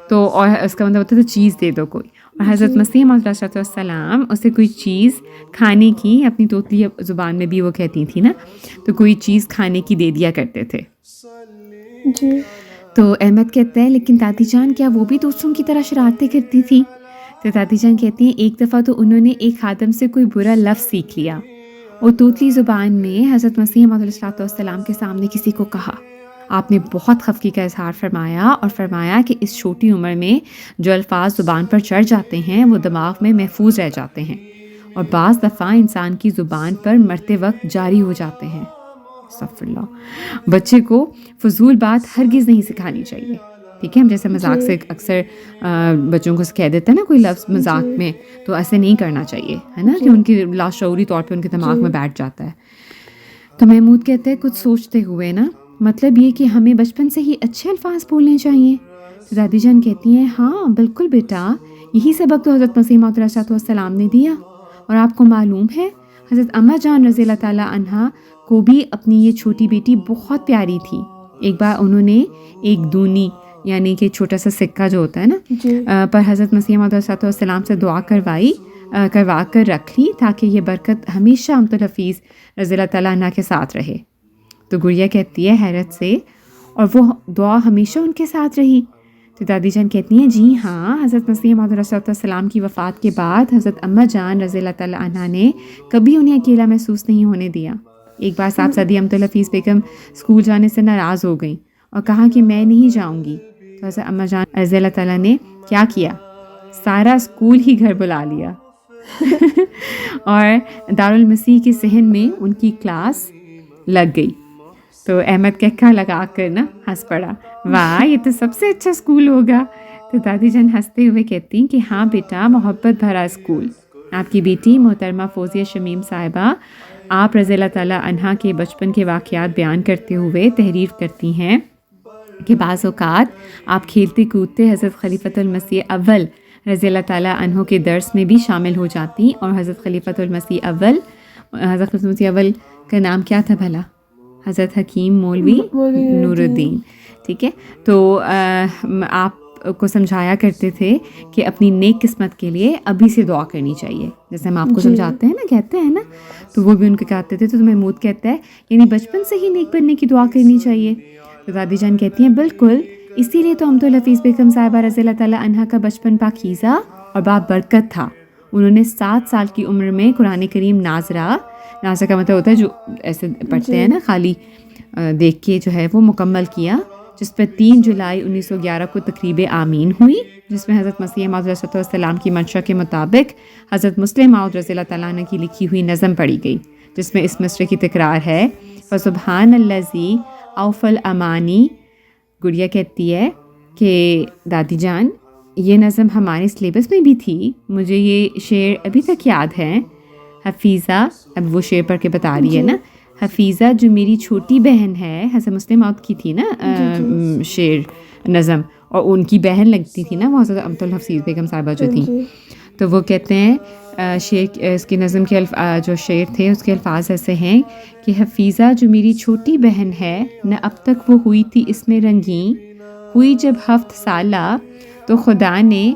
Speaker 10: تو اور اس کا مطلب ہوتا ہے تو چیز دے دو کوئی۔ اور حضرت مسیح موعود علیہ الصلوۃ والسلام اسے کوئی چیز کھانے کی، اپنی طوطلی زبان میں بھی وہ کہتی تھی نا، تو کوئی چیز کھانے کی دے دیا کرتے تھے۔ تو احمد کہتا ہے لیکن دادی جان کیا وہ بھی دوسروں کی طرح شرارتیں کرتی تھی؟ تو دادی جان کہتی ہیں ایک دفعہ تو انہوں نے ایک خادم سے کوئی برا لفظ سیکھ لیا اور توتلی زبان میں حضرت مسیح موعود علیہ السلام کے سامنے کسی کو کہا. آپ نے بہت خفگی کا اظہار فرمایا اور فرمایا کہ اس چھوٹی عمر میں جو الفاظ زبان پر چڑھ جاتے ہیں وہ دماغ میں محفوظ رہ جاتے ہیں اور بعض دفعہ انسان کی زبان پر مرتے وقت جاری ہو جاتے ہیں. استغفر اللہ. بچے کو فضول بات ہرگز نہیں سکھانی چاہیے. ٹھیک ہے, ہم جیسے مذاق سے اکثر بچوں کو کہہ دیتے ہیں نا کوئی لفظ مذاق میں, تو ایسے نہیں کرنا چاہیے, ہے نا, کہ ان کی لاشعوری طور پہ ان کے دماغ میں بیٹھ جاتا ہے. تو محمود کہتے ہیں کچھ سوچتے ہوئے نا, مطلب یہ کہ ہمیں بچپن سے ہی اچھے الفاظ بولنے چاہیے. تو دادی جان کہتی ہیں ہاں بالکل بیٹا, یہی سبق تو حضرت مسیح موعود علیہ السلام نے دیا. اور آپ کو معلوم ہے حضرت اماں جان رضی اللہ تعالیٰ عنہا کو بھی اپنی یہ چھوٹی بیٹی بہت پیاری تھی. ایک بار انہوں نے ایک دونی یعنی کہ چھوٹا سا سکہ جو ہوتا ہے نا پر حضرت مسیح موعود علیہ السلام سے دعا کروا کر رکھ لی تاکہ یہ برکت ہمیشہ امت الحفیظ رضی اللہ تعالیٰ عنہ کے ساتھ رہے. تو گڑیا کہتی ہے حیرت سے, اور وہ دعا ہمیشہ ان کے ساتھ رہی. تو دادی جان کہتی ہیں جی ہاں, حضرت مسیح موعود علیہ السلام کی وفات کے بعد حضرت اماں جان رضی اللہ تعالیٰ عنہ نے کبھی انہیں اکیلا محسوس نہیں ہونے دیا. ایک بار صاحبزادی امت الحفیظ بیگم اسکول جانے سے ناراض ہو گئیں اور کہا کہ میں نہیں جاؤں گی. تو حضرت اماں جان رضی اللہ تعالیٰ نے کیا کیا, سارا اسکول ہی گھر بلا لیا اور دارالمسیح کے صحن میں ان کی کلاس لگ گئی. تو احمد کہکا لگا کر نا ہنس پڑا, واہ یہ تو سب سے اچھا اسکول ہوگا. تو دادی جان ہنستے ہوئے کہتی ہیں کہ ہاں بیٹا, محبت بھرا اسکول. آپ کی بیٹی محترمہ فوزیہ شمیم صاحبہ آپ رضی اللہ تعالیٰ عنہا کے بچپن کے واقعات بیان کرتے ہوئے تحریر کرتی ہیں کہ بعض اوقات آپ کھیلتے کودتے حضرت خلیفۃ المسیح اول رضی اللہ تعالیٰ عنہ کے درس میں بھی شامل ہو جاتی. اور حضرت خلیفۃ المسیح اول کا نام کیا تھا بھلا؟ حضرت حکیم مولوی نور الدین. ٹھیک ہے, تو آپ کو سمجھایا کرتے تھے کہ اپنی نیک قسمت کے لیے ابھی سے دعا کرنی چاہیے, جیسے ہم آپ کو سمجھاتے ہیں نا, کہتے ہیں نا, تو وہ بھی ان کو کہتے تھے. تو محمود کہتا ہے یعنی بچپن سے ہی نیک بننے کی دعا کرنی چاہیے. تو دادی جان کہتی ہیں بالکل, اسی لیے تو امت الحفیظ بیگم صاحبہ رضی اللہ تعالیٰ عنہا کا بچپن پاکیزہ اور بابرکت تھا. انہوں نے 7 سال کی عمر میں قرآن کریم ناظرہ کا مطلب ہوتا ہے جو ایسے پڑھتے ہیں نا خالی دیکھ کے جو ہے وہ مکمل کیا, جس پر 3 جولائی 1911 کو تقریب آمین ہوئی, جس میں حضرت مسیح موعود علیہ السلام کی منشا کے مطابق حضرت مسلم موعود رضی اللہ تعالیٰ عنہ کی لکھی ہوئی نظم پڑھی گئی, جس میں اس مصرے کی تکرار ہے فسبحان الذی اوفى الامانی. گڑیا کہتی ہے کہ دادی جان یہ نظم ہمارے سلیبس میں بھی تھی, مجھے یہ شعر ابھی تک یاد ہے. حفیظہ, اب وہ شعر پڑھ کے بتا رہی ہے نا, حفیظہ جو میری چھوٹی بہن ہے, حضرت مسلم موعود کی تھی نا شعر نظم, اور ان کی بہن لگتی تھی نا وہ حضرت امت الحفیظ بیگم صاحبہ جو تھیں. تو وہ کہتے ہیں شعر اس کی نظم کے جو شعر تھے اس کے الفاظ ایسے ہیں کہ حفیظہ جو میری چھوٹی بہن ہے, نہ اب تک وہ ہوئی تھی اس میں رنگین, ہوئی جب 7 سالہ تو خدا نے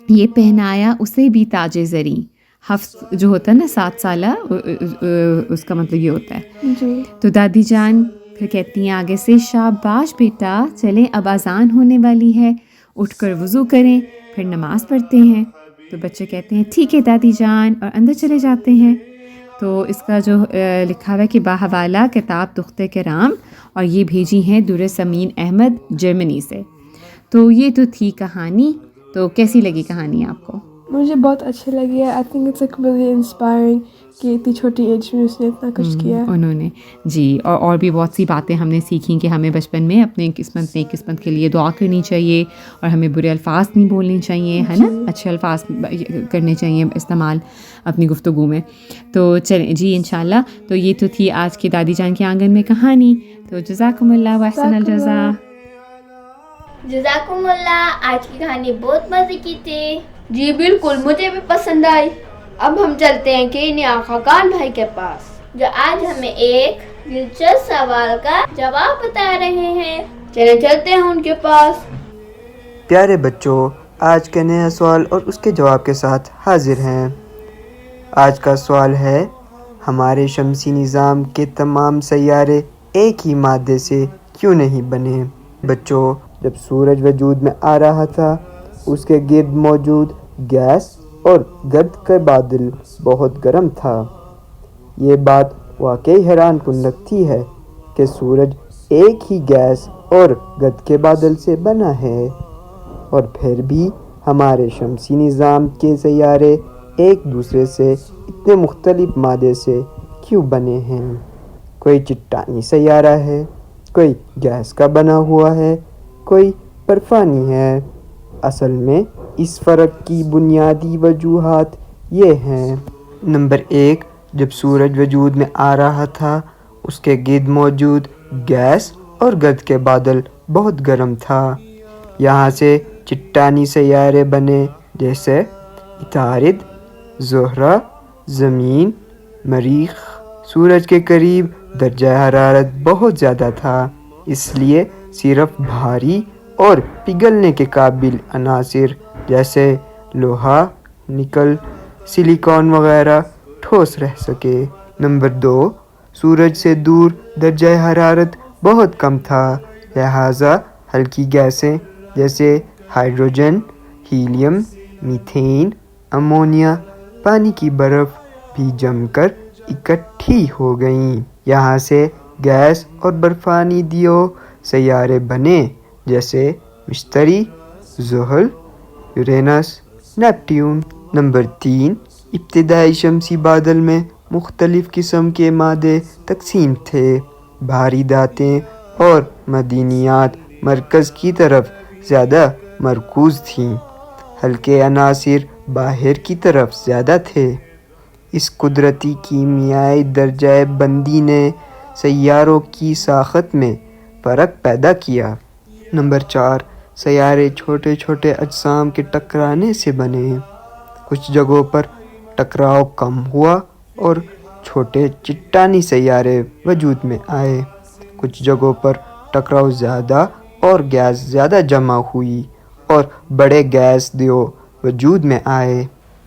Speaker 10: یہ پہنایا اسے بھی تاج زریں. حفظ جو ہوتا ہے نا 7 سالہ, اس کا مطلب یہ ہوتا ہے. تو دادی جان پھر کہتی ہیں آگے سے, شاباش بیٹا, چلیں اب اذان ہونے والی ہے, اٹھ کر وضو کریں, پھر نماز پڑھتے ہیں. تو بچے کہتے ہیں ٹھیک ہے دادی جان, اور اندر چلے جاتے ہیں. تو اس کا جو لکھا ہوا ہے کہ باحوالہ کتاب دختر کرام, اور یہ بھیجی ہیں در سمین احمد جرمنی سے. تو یہ تو تھی کہانی. تو کیسی لگی کہانی آپ کو؟
Speaker 9: مجھے بہت اچھی لگی ہے. I think it's really inspiring کہ اتنی چھوٹی ایج میں اس نے اتنا کچھ کیا
Speaker 10: انہوں نے. جی, اور بھی بہت سی باتیں ہم نے سیکھیں کہ ہمیں بچپن میں اپنے نیک قسمت کے لیے دعا کرنی چاہیے, اور ہمیں برے الفاظ نہیں بولنے چاہیے, ہے نا, اچھے الفاظ کرنے چاہیے استعمال اپنی گفتگو میں. تو چلیں جی انشاءاللہ. تو یہ تو تھی آج کے دادی جان کے آنگن میں کہانی. تو جزاکم اللہ و احسن الجزا.
Speaker 3: جزاکم اللہ, آج کی کہانی بہت مزے کی تھی.
Speaker 6: جی بالکل, مجھے بھی پسند آئی. اب ہم چلتے ہیں کہ آقا خان بھائی کے پاس,
Speaker 3: جو آج ہمیں ایک دلچسپ سوال کا جواب بتا رہے ہیں.
Speaker 6: چلیں چلتے ہیں ان کے پاس.
Speaker 11: پیارے بچوں, آج کا نیا سوال اور اس کے جواب کے ساتھ حاضر ہیں. آج کا سوال ہے, ہمارے شمسی نظام کے تمام سیارے ایک ہی مادے سے کیوں نہیں بنے؟ بچوں, جب سورج وجود میں آ رہا تھا اس کے گرد موجود گیس اور گرد کا بادل بہت گرم تھا۔ یہ بات واقعی حیران کن لگتی ہے کہ سورج ایک ہی گیس اور گرد کے بادل سے بنا ہے، اور پھر بھی ہمارے شمسی نظام کے سیارے ایک دوسرے سے اتنے مختلف مادے سے کیوں بنے ہیں؟ کوئی چٹانی سیارہ ہے، کوئی گیس کا بنا ہوا ہے، کوئی برفانی ہے۔ اصل میں اس فرق کی بنیادی وجوہات یہ ہیں۔ نمبر 1، جب سورج وجود میں آ رہا تھا اس کے گرد موجود گیس اور گرد کے بادل بہت گرم تھا۔ یہاں سے چٹانی سیارے بنے جیسے عطارد، زہرہ، زمین، مریخ۔ سورج کے قریب درجہ حرارت بہت زیادہ تھا، اس لیے صرف بھاری اور پگھلنے کے قابل عناصر جیسے لوہا، نکل، سلیکان وغیرہ ٹھوس رہ سکے۔ نمبر 2، سورج سے دور درجہ حرارت بہت کم تھا، لہٰذا ہلکی گیسیں جیسے ہائیڈروجن، ہیلیم، میتھین، امونیا، پانی کی برف بھی جم کر اکٹھی ہو گئیں۔ یہاں سے گیس اور برفانی دیو سیارے بنے جیسے مشتری، زحل، یورینس، نیپٹیون۔ نمبر 3، ابتدائی شمسی بادل میں مختلف قسم کے مادے تقسیم تھے۔ بھاری دھاتیں اور معدنیات مرکز کی طرف زیادہ مرکوز تھیں، ہلکے عناصر باہر کی طرف زیادہ تھے۔ اس قدرتی کیمیائی درجہ بندی نے سیاروں کی ساخت میں فرق پیدا کیا۔ نمبر 4، سیارے چھوٹے چھوٹے اجسام کے ٹکرانے سے بنے۔ کچھ جگہوں پر ٹکراؤ کم ہوا اور چھوٹے چٹانی سیارے وجود میں آئے۔ کچھ جگہوں پر ٹکراؤ زیادہ اور گیس زیادہ جمع ہوئی اور بڑے گیس دیو وجود میں آئے۔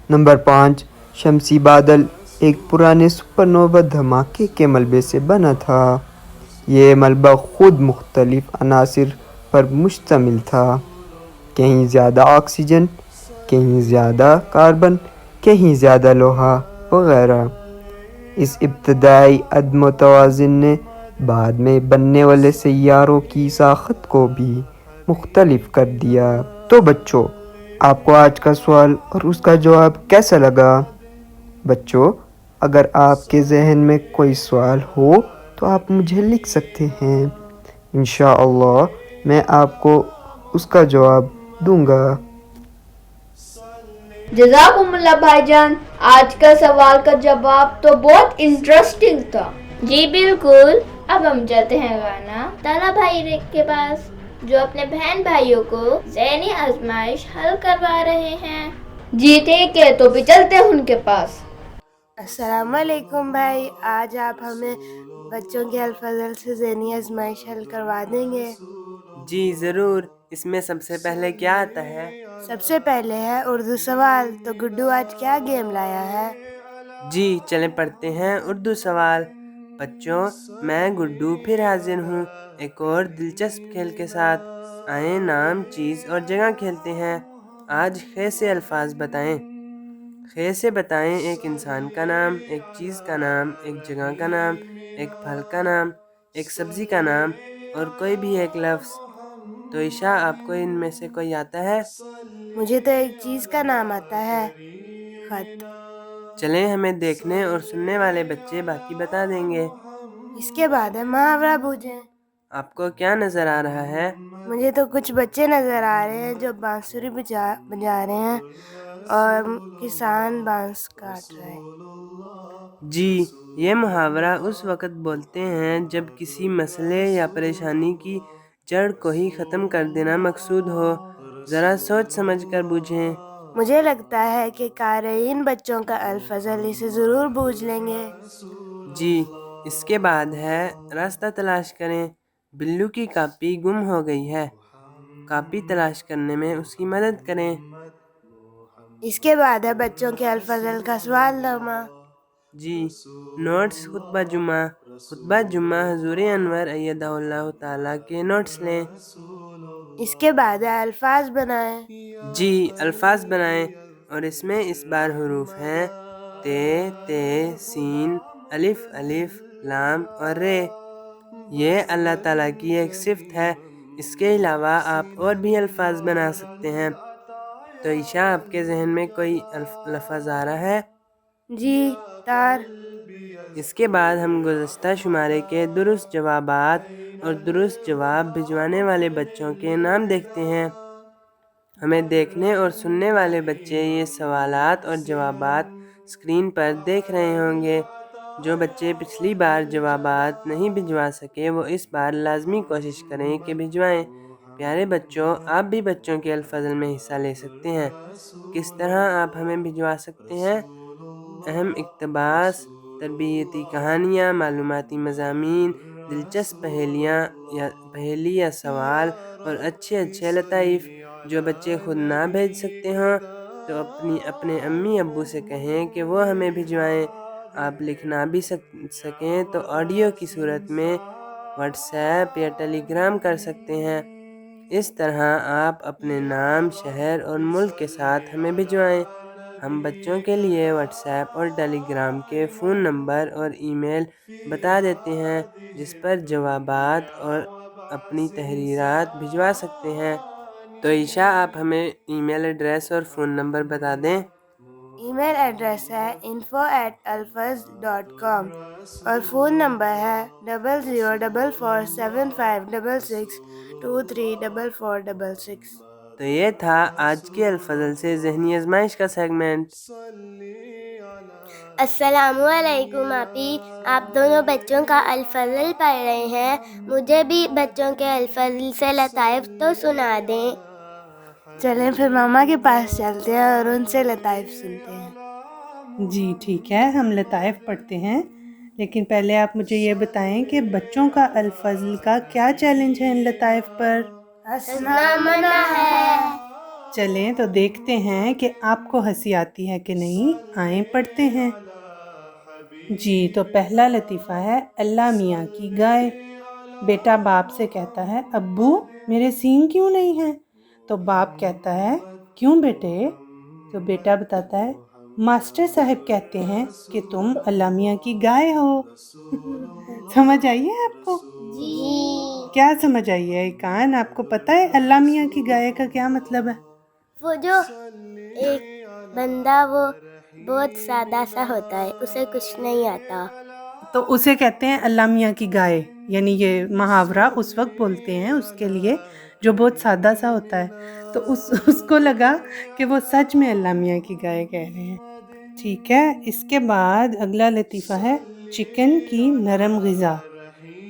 Speaker 11: نمبر 5، شمسی بادل ایک پرانے سپر نووا دھماکے کے ملبے سے بنا تھا۔ یہ ملبہ خود مختلف عناصر پر مشتمل تھا، کہیں زیادہ آکسیجن، کہیں زیادہ کاربن، کہیں زیادہ لوہا وغیرہ۔ اس ابتدائی عدم توازن نے بعد میں بننے والے سیاروں کی ساخت کو بھی مختلف کر دیا۔ تو بچوں، آپ کو آج کا سوال اور اس کا جواب کیسا لگا؟ بچوں، اگر آپ کے ذہن میں کوئی سوال ہو تو آپ مجھے لکھ سکتے ہیں، انشاءاللہ میں آپ کو اس کا جواب دوں گا۔
Speaker 6: جزاکم اللہ بھائی جان، آج کا سوال کا جواب تو بہت انٹرسٹنگ تھا۔
Speaker 3: جی بالکل۔ اب ہم چلتے ہیں رانا تالا بھائی کے پاس جو اپنے بہن بھائیوں کو ذہنی آزمائش حل کروا رہے ہیں۔
Speaker 6: جی ٹھیک ہے، تو بھی چلتے ہیں ان کے پاس۔
Speaker 5: السلام علیکم بھائی، آج آپ ہمیں بچوں کے الفاظ سے ذہنی آزمائش حل کروا دیں گے؟
Speaker 12: جی ضرور۔ اس میں سب سے پہلے کیا آتا ہے؟
Speaker 5: سب سے پہلے ہے اردو سوال۔ تو گڈو آج کیا گیم لایا ہے؟
Speaker 12: جی چلیں پڑھتے ہیں اردو سوال۔ بچوں، میں گڈو پھر حاضر ہوں ایک اور دلچسپ کھیل کے ساتھ۔ آئیں نام، چیز اور جگہ کھیلتے ہیں۔ آج خے سے الفاظ بتائیں۔ خے سے بتائیں ایک انسان کا نام، ایک چیز کا نام، ایک جگہ کا نام، ایک پھل کا نام، ایک سبزی کا نام اور کوئی بھی ایک لفظ۔ تو عشاء، آپ کو ان میں سے کوئی آتا ہے؟
Speaker 5: مجھے تو ایک چیز کا نام آتا ہے، خط۔
Speaker 12: چلیں ہمیں دیکھنے اور سننے والے بچے باقی بتا دیں گے۔
Speaker 5: اس کے بعد ہے محاورہ بوجھیں۔
Speaker 12: آپ کو کیا نظر آ رہا ہے؟
Speaker 5: مجھے تو کچھ بچے نظر آ رہے ہیں جو بانسری بجا رہے ہیں اور کسان بانس کاٹ رہے ہیں۔
Speaker 12: جی، یہ محاورہ اس وقت بولتے ہیں جب کسی مسئلے یا پریشانی کی جڑ کو ہی ختم کر دینا مقصود ہو۔ ذرا سوچ سمجھ کر بوجھیں۔
Speaker 5: مجھے لگتا ہے کہ قارئین بچوں کا الفضل اسے ضرور بوجھ لیں گے۔
Speaker 12: جی، اس کے بعد ہے راستہ تلاش کریں۔ بلو کی کاپی گم ہو گئی ہے، کاپی تلاش کرنے میں اس کی مدد کریں۔
Speaker 5: اس کے بعد ہے بچوں کے الفضل کا سوال نامہ۔
Speaker 12: جی، نوٹس خطبہ جمعہ۔ خطبہ جمعہ حضور انور ایدہ اللہ تعالیٰ کے نوٹس لیں۔
Speaker 5: اس کے بعد ہے الفاظ بنائیں۔
Speaker 12: جی، الفاظ بنائیں اور اس میں اس بار حروف ہیں تے، تے، سین، الف، الف، لام اور رے۔ یہ اللہ تعالیٰ کی ایک صفت ہے۔ اس کے علاوہ آپ اور بھی الفاظ بنا سکتے ہیں۔ تو عائشہ، آپ کے ذہن میں کوئی لفظ آ رہا ہے؟
Speaker 5: جی، تار۔
Speaker 12: اس کے بعد ہم گزشتہ شمارے کے درست جوابات اور درست جواب بھجوانے والے بچوں کے نام دیکھتے ہیں۔ ہمیں دیکھنے اور سننے والے بچے یہ سوالات اور جوابات اسکرین پر دیکھ رہے ہوں گے۔ جو بچے پچھلی بار جوابات نہیں بھجوا سکے وہ اس بار لازمی کوشش کریں کہ بھجوائیں۔ پیارے بچوں، آپ بھی بچوں کے الفضل میں حصہ لے سکتے ہیں۔ کس طرح آپ ہمیں بھجوا سکتے ہیں؟ اہم اقتباس، تربیتی کہانیاں، معلوماتی مضامین، دلچسپ پہیلی یا سوال اور اچھے لطائف۔ جو بچے خود نہ بھیج سکتے ہوں تو اپنے امی ابو سے کہیں کہ وہ ہمیں بھجوائیں۔ آپ لکھنا بھی سکیں تو آڈیو کی صورت میں واٹس ایپ یا ٹیلی گرام کر سکتے ہیں۔ اس طرح آپ اپنے نام، شہر اور ملک کے ساتھ ہمیں بھجوائیں۔ ہم بچوں کے لیے واٹس ایپ اور ٹیلی گرام کے فون نمبر اور ای میل بتا دیتے ہیں جس پر جوابات اور اپنی تحریرات بھجوا سکتے ہیں۔ تو عائشہ، آپ ہمیں ای میل ایڈریس اور فون نمبر بتا دیں۔
Speaker 5: ای میل ایڈریس ہے info@alfaz.com اور فون نمبر ہے 00447566234466۔
Speaker 12: تو یہ تھا آج کے الفضل سے ذہنی آزمائش کا سیگمنٹ۔
Speaker 3: السلام علیکم آپی، آپ دونوں بچوں کا الفضل پڑھ رہے ہیں، مجھے بھی بچوں کے الفضل سے لطائف تو سنا دیں۔
Speaker 5: چلیں پھر ماما کے پاس چلتے ہیں اور ان سے لطائف سنتے ہیں۔
Speaker 4: جی ٹھیک ہے، ہم لطائف پڑھتے ہیں، لیکن پہلے آپ مجھے یہ بتائیں کہ بچوں کا الفضل کا کیا چیلنج ہے ان لطائف پر؟
Speaker 5: ہنسنا منع ہے۔
Speaker 4: چلیں تو دیکھتے ہیں کہ آپ کو ہنسی آتی ہے کہ نہیں۔ آئیں پڑھتے ہیں۔ جی تو پہلا لطیفہ ہے اللہ میاں کی گائے۔ بیٹا باپ سے کہتا ہے ابو میرے سینگ کیوں نہیں ہیں؟ تو باپ کہتا ہے کیوں بیٹے؟ تو بیٹا بتاتا ہے ماسٹر صاحب کہتے ہیں کہ تم اللہ میاں کی گائے ہو۔ سمجھ آئیے آپ کو؟
Speaker 3: جی،
Speaker 4: کیا سمجھ آئی ہے کان؟ آپ کو پتہ ہے اللہ میاں کی گائے کا کیا مطلب ہے؟
Speaker 3: وہ جو ایک بندہ وہ بہت سادہ سا ہوتا ہے، اسے کچھ نہیں آتا،
Speaker 4: تو اسے کہتے ہیں اللہ میاں کی گائے، یعنی یہ محاورہ اس وقت بولتے ہیں اس کے لیے جو بہت سادہ سا ہوتا ہے۔ تو اس کو لگا کہ وہ سچ میں اللہ میاں کی گائے کہہ رہے ہیں۔ ٹھیک ہے، اس کے بعد اگلا لطیفہ ہے چکن کی نرم غذا۔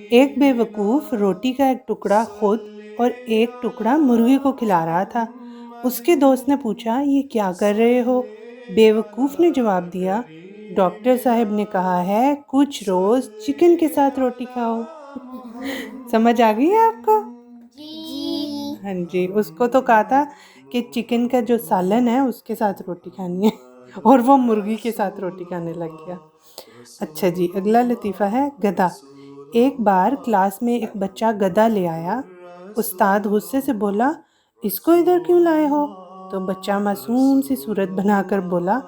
Speaker 4: ایک بے وقوف روٹی کا ایک ٹکڑا خود اور ایک ٹکڑا مرغی کو کھلا رہا تھا۔ اس کے دوست نے پوچھا یہ کیا کر رہے ہو؟ بے وقوف نے جواب دیا ڈاکٹر صاحب نے کہا ہے کچھ روز چکن کے ساتھ روٹی کھاؤ۔ سمجھ آ گئی ہے آپ کو؟
Speaker 3: جی،
Speaker 4: ہاں جی، اس کو تو کہا تھا کہ چکن کا جو سالن ہے اس کے ساتھ روٹی کھانی ہے اور وہ مرغی کے ساتھ روٹی کھانے لگ گیا۔ اچھا جی، اگلا لطیفہ ہے گدھا۔ ایک بار کلاس میں ایک بچہ گدھا لے آیا۔ استاد غصے سے بولا اس کو ادھر کیوں لائے ہو؟ تو بچہ معصوم سی صورت بنا کر بولا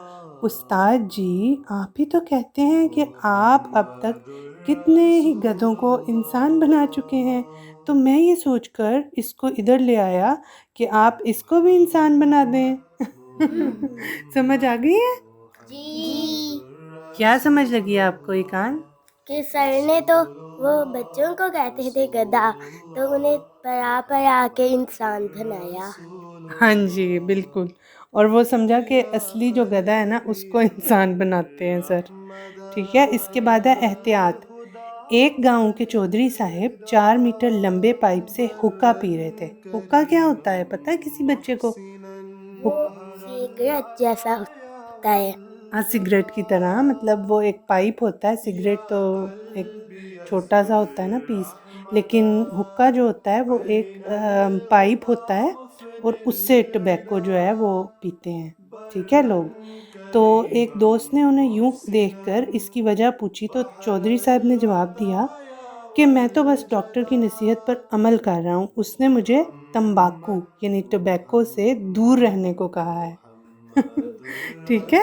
Speaker 4: استاد جی آپ ہی تو کہتے ہیں کہ آپ اب تک کتنے ہی گدھوں کو انسان بنا چکے ہیں، تو میں یہ سوچ کر اس کو ادھر لے آیا کہ آپ اس کو بھی انسان بنا دیں۔ سمجھ آ گئی ہے؟
Speaker 3: جی،
Speaker 4: کیا سمجھ لگی آپ کو ایکان؟
Speaker 3: کہ سر نے تو وہ بچوں کو کہتے تھے گدھا، تو انہیں پڑھا کے انسان بنایا۔
Speaker 4: ہاں جی بالکل، اور وہ سمجھا کہ اصلی جو گدھا ہے نا اس کو انسان بناتے ہیں سر۔ ٹھیک ہے، اس کے بعد ہے احتیاط۔ ایک گاؤں کے چودھری صاحب 4 میٹر لمبے پائپ سے حقہ پی رہے تھے۔ حقہ کیا ہوتا ہے پتہ ہے کسی بچے کو؟
Speaker 3: سگریٹ جیسا ہوتا ہے۔
Speaker 4: ہاں سگریٹ کی طرح، مطلب وہ ایک پائپ ہوتا ہے، سگریٹ تو ایک چھوٹا سا ہوتا ہے نا پیس، لیکن حقہ جو ہوتا ہے وہ ایک پائپ ہوتا ہے اور اس سے ٹبیکو جو ہے وہ پیتے ہیں۔ ٹھیک ہے لوگ، تو ایک دوست نے انہیں یوں دیکھ کر اس کی وجہ پوچھی تو چودھری صاحب نے جواب دیا کہ میں تو بس ڈاکٹر کی نصیحت پر عمل کر رہا ہوں، اس نے مجھے تمباکو یعنی ٹبیکو سے دور رہنے کو کہا ہے۔ ٹھیک ہے،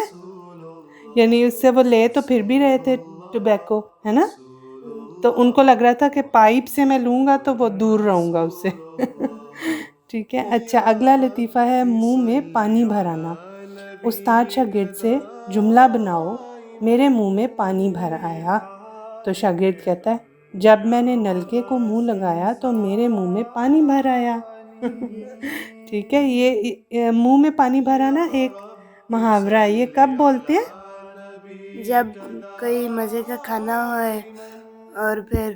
Speaker 4: یعنی اس سے وہ لے تو پھر بھی رہے تھے ٹوبیکو، ہے نا، تو ان کو لگ رہا تھا کہ پائپ سے میں لوں گا تو وہ دور رہوں گا اس سے. ٹھیک ہے. اچھا، اگلا لطیفہ ہے منہ میں پانی بھرانا. استاد شاگرد سے جملہ بناؤ، میرے منہ میں پانی بھر آیا. تو شاگرد کہتا ہے، جب میں نے نلکے کو منہ لگایا تو میرے منہ میں پانی بھر آیا. ٹھیک ہے. یہ منہ میں پانی بھرانا ایک محاورہ ہے. یہ کب بولتے ہیں؟
Speaker 5: جب کوئی مزے کا کھانا ہوئے اور پھر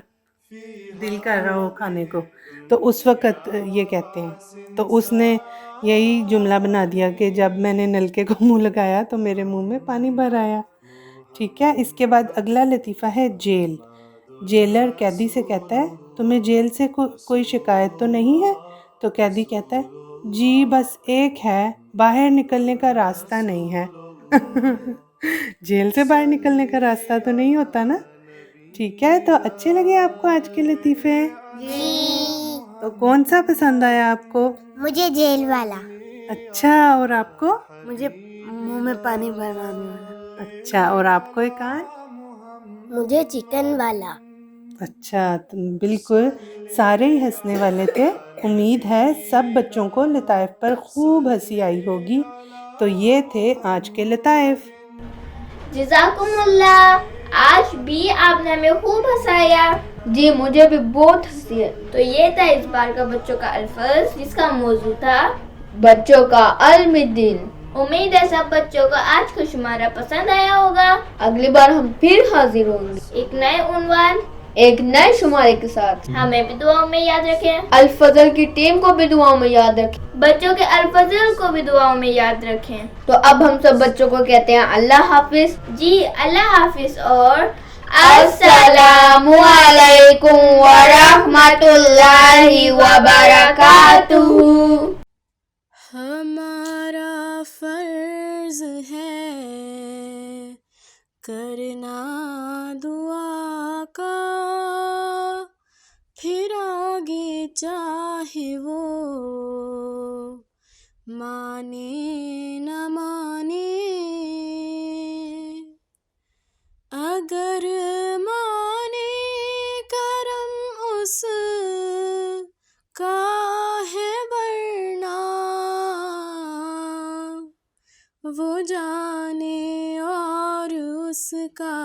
Speaker 4: دل کر رہا ہو کھانے کو، تو اس وقت یہ کہتے ہیں. تو اس نے یہی جملہ بنا دیا کہ جب میں نے نلکے کو منہ لگایا تو میرے منہ میں پانی بھر آیا. ٹھیک ہے. اس کے بعد اگلا لطیفہ ہے جیل. جیلر قیدی سے کہتا ہے، تمہیں جیل سے کوئی شکایت تو نہیں ہے؟ تو قیدی کہتا ہے، جی بس ایک ہے، باہر نکلنے کا راستہ نہیں ہے. جیل سے باہر نکلنے کا راستہ تو نہیں ہوتا نا. ٹھیک ہے. تو اچھے لگے آپ کو آج کے لطیفے؟
Speaker 5: جی
Speaker 4: تو کون سا پسند آیا آپ کو؟
Speaker 5: مجھے جیل والا.
Speaker 4: اچھا، اور آپ کو؟
Speaker 5: مجھے منہ میں پانی بھرانے والا.
Speaker 4: اچھا، اور آپ کو ایک آن؟
Speaker 5: مجھے چکن والا.
Speaker 4: اچھا، بالکل سارے ہی ہنسنے والے تھے. امید ہے سب بچوں کو لطائف پر خوب ہنسی آئی ہوگی. تو یہ تھے آج کے لطائف.
Speaker 3: جزاکم اللہ. آج بھی آپ نے ہمیں خوب ہنسایا.
Speaker 6: جی مجھے بھی بہت ہنسی ہے.
Speaker 3: تو یہ تھا اس بار کا بچوں کا الفاظ، جس کا موضوع تھا
Speaker 6: بچوں کا علم دین.
Speaker 3: امید ہے سب بچوں کو آج کا شمارہ پسند آیا ہوگا.
Speaker 6: اگلی بار ہم پھر حاضر ہوں گے
Speaker 3: ایک نئے عنوان،
Speaker 6: ایک نئے شمارے کے ساتھ.
Speaker 3: ہمیں بھی دعاؤں میں یاد رکھیں.
Speaker 6: الفضل کی ٹیم کو بھی دعاؤں میں یاد رکھیں.
Speaker 3: بچوں کے الفضل کو بھی دعاؤں میں یاد رکھیں.
Speaker 6: تو اب ہم سب بچوں کو کہتے ہیں اللہ حافظ.
Speaker 3: جی اللہ حافظ اور
Speaker 6: السلام علیکم ورحمۃ اللہ وبرکاتہ.
Speaker 8: ہمارا فرض ہے کرنا دعا کا، پھر آگے چاہے وہ مانے نہ مانے. اگر مانے کرم اس کا ہے، ورنہ وہ جانے اور اس کا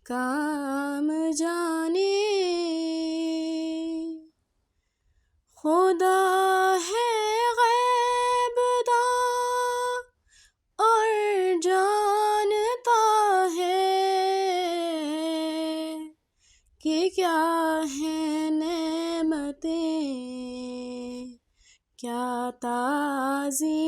Speaker 8: کام جانے. خدا ہے غیب داں اور جانتا ہے کہ کیا ہے نعمتیں، کیا تازیانے.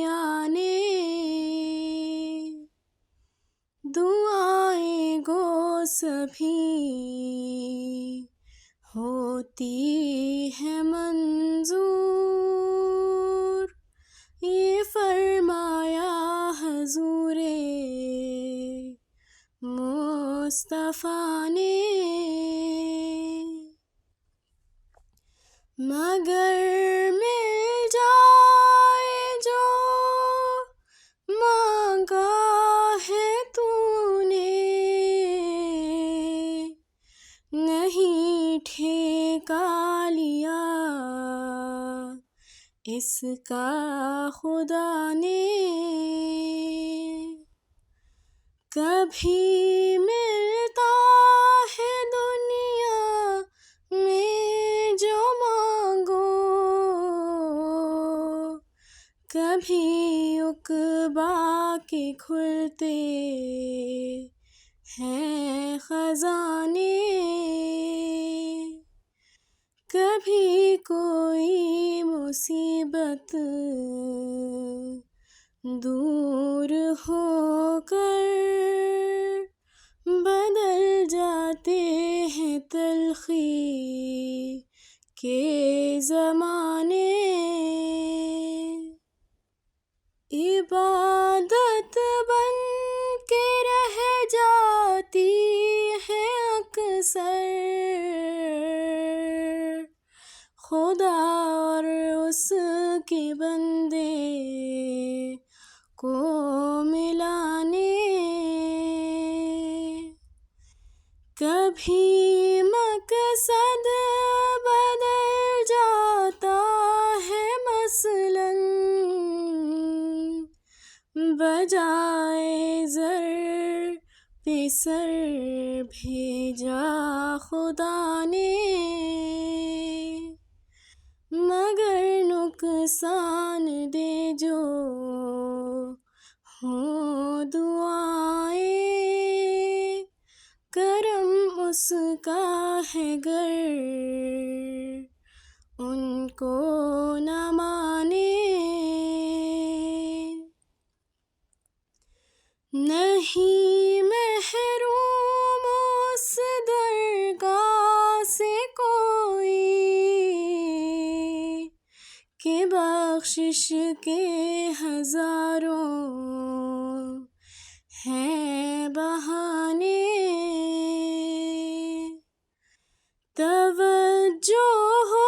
Speaker 8: دعائیں گو سبھی ہوتی ہے منظور، یہ فرمایا حضور مصطفیٰ نے. مگر مل جائے جو مانگا ہے تو نے، نہیں ٹھیکا لیا اس کا خدا نے. کبھی ملتا ہے دنیا میں جو مانگو، کبھی عقبا کے کھلتے ہیں خزانے. کبھی کوئی مصیبت دور ہو کر بدل جاتے ہیں تلخی کے زمانے. عبادت بن کے رہ جاتی ہے اکثر، خدا اور اس کے بندے
Speaker 13: کبھی مقصد بدل جاتا ہے مثلاً بجائے زر پہ سر بھیجا خدا نے، مگر نقصان دے جو ہوں دعائیں، کرم اس کا ہے گر ان کو نہ مانے، نہیں محروم اس درگاہ سے کوئی کہ بخشش کے ہزاروں ہیں بہانے، توجہ ہو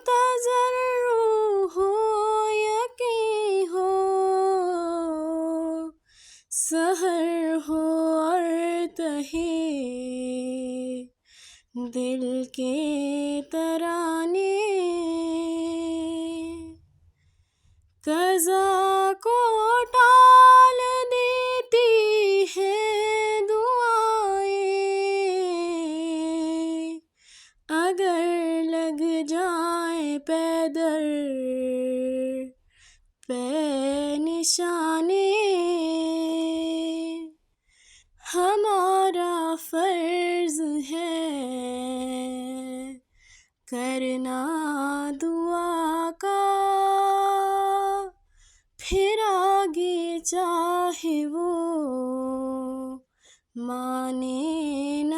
Speaker 13: تضرع ہو یقین ہو، سحر ہو اور تہے دل کے ترانے، قضا کو ٹال دیتی ہے دعائیں، اگر لگ جائیں پے در پے نشانے، ہمارا فرض ہے کرنا دعا کا، پھر آگے چاہے وہ مانے نہ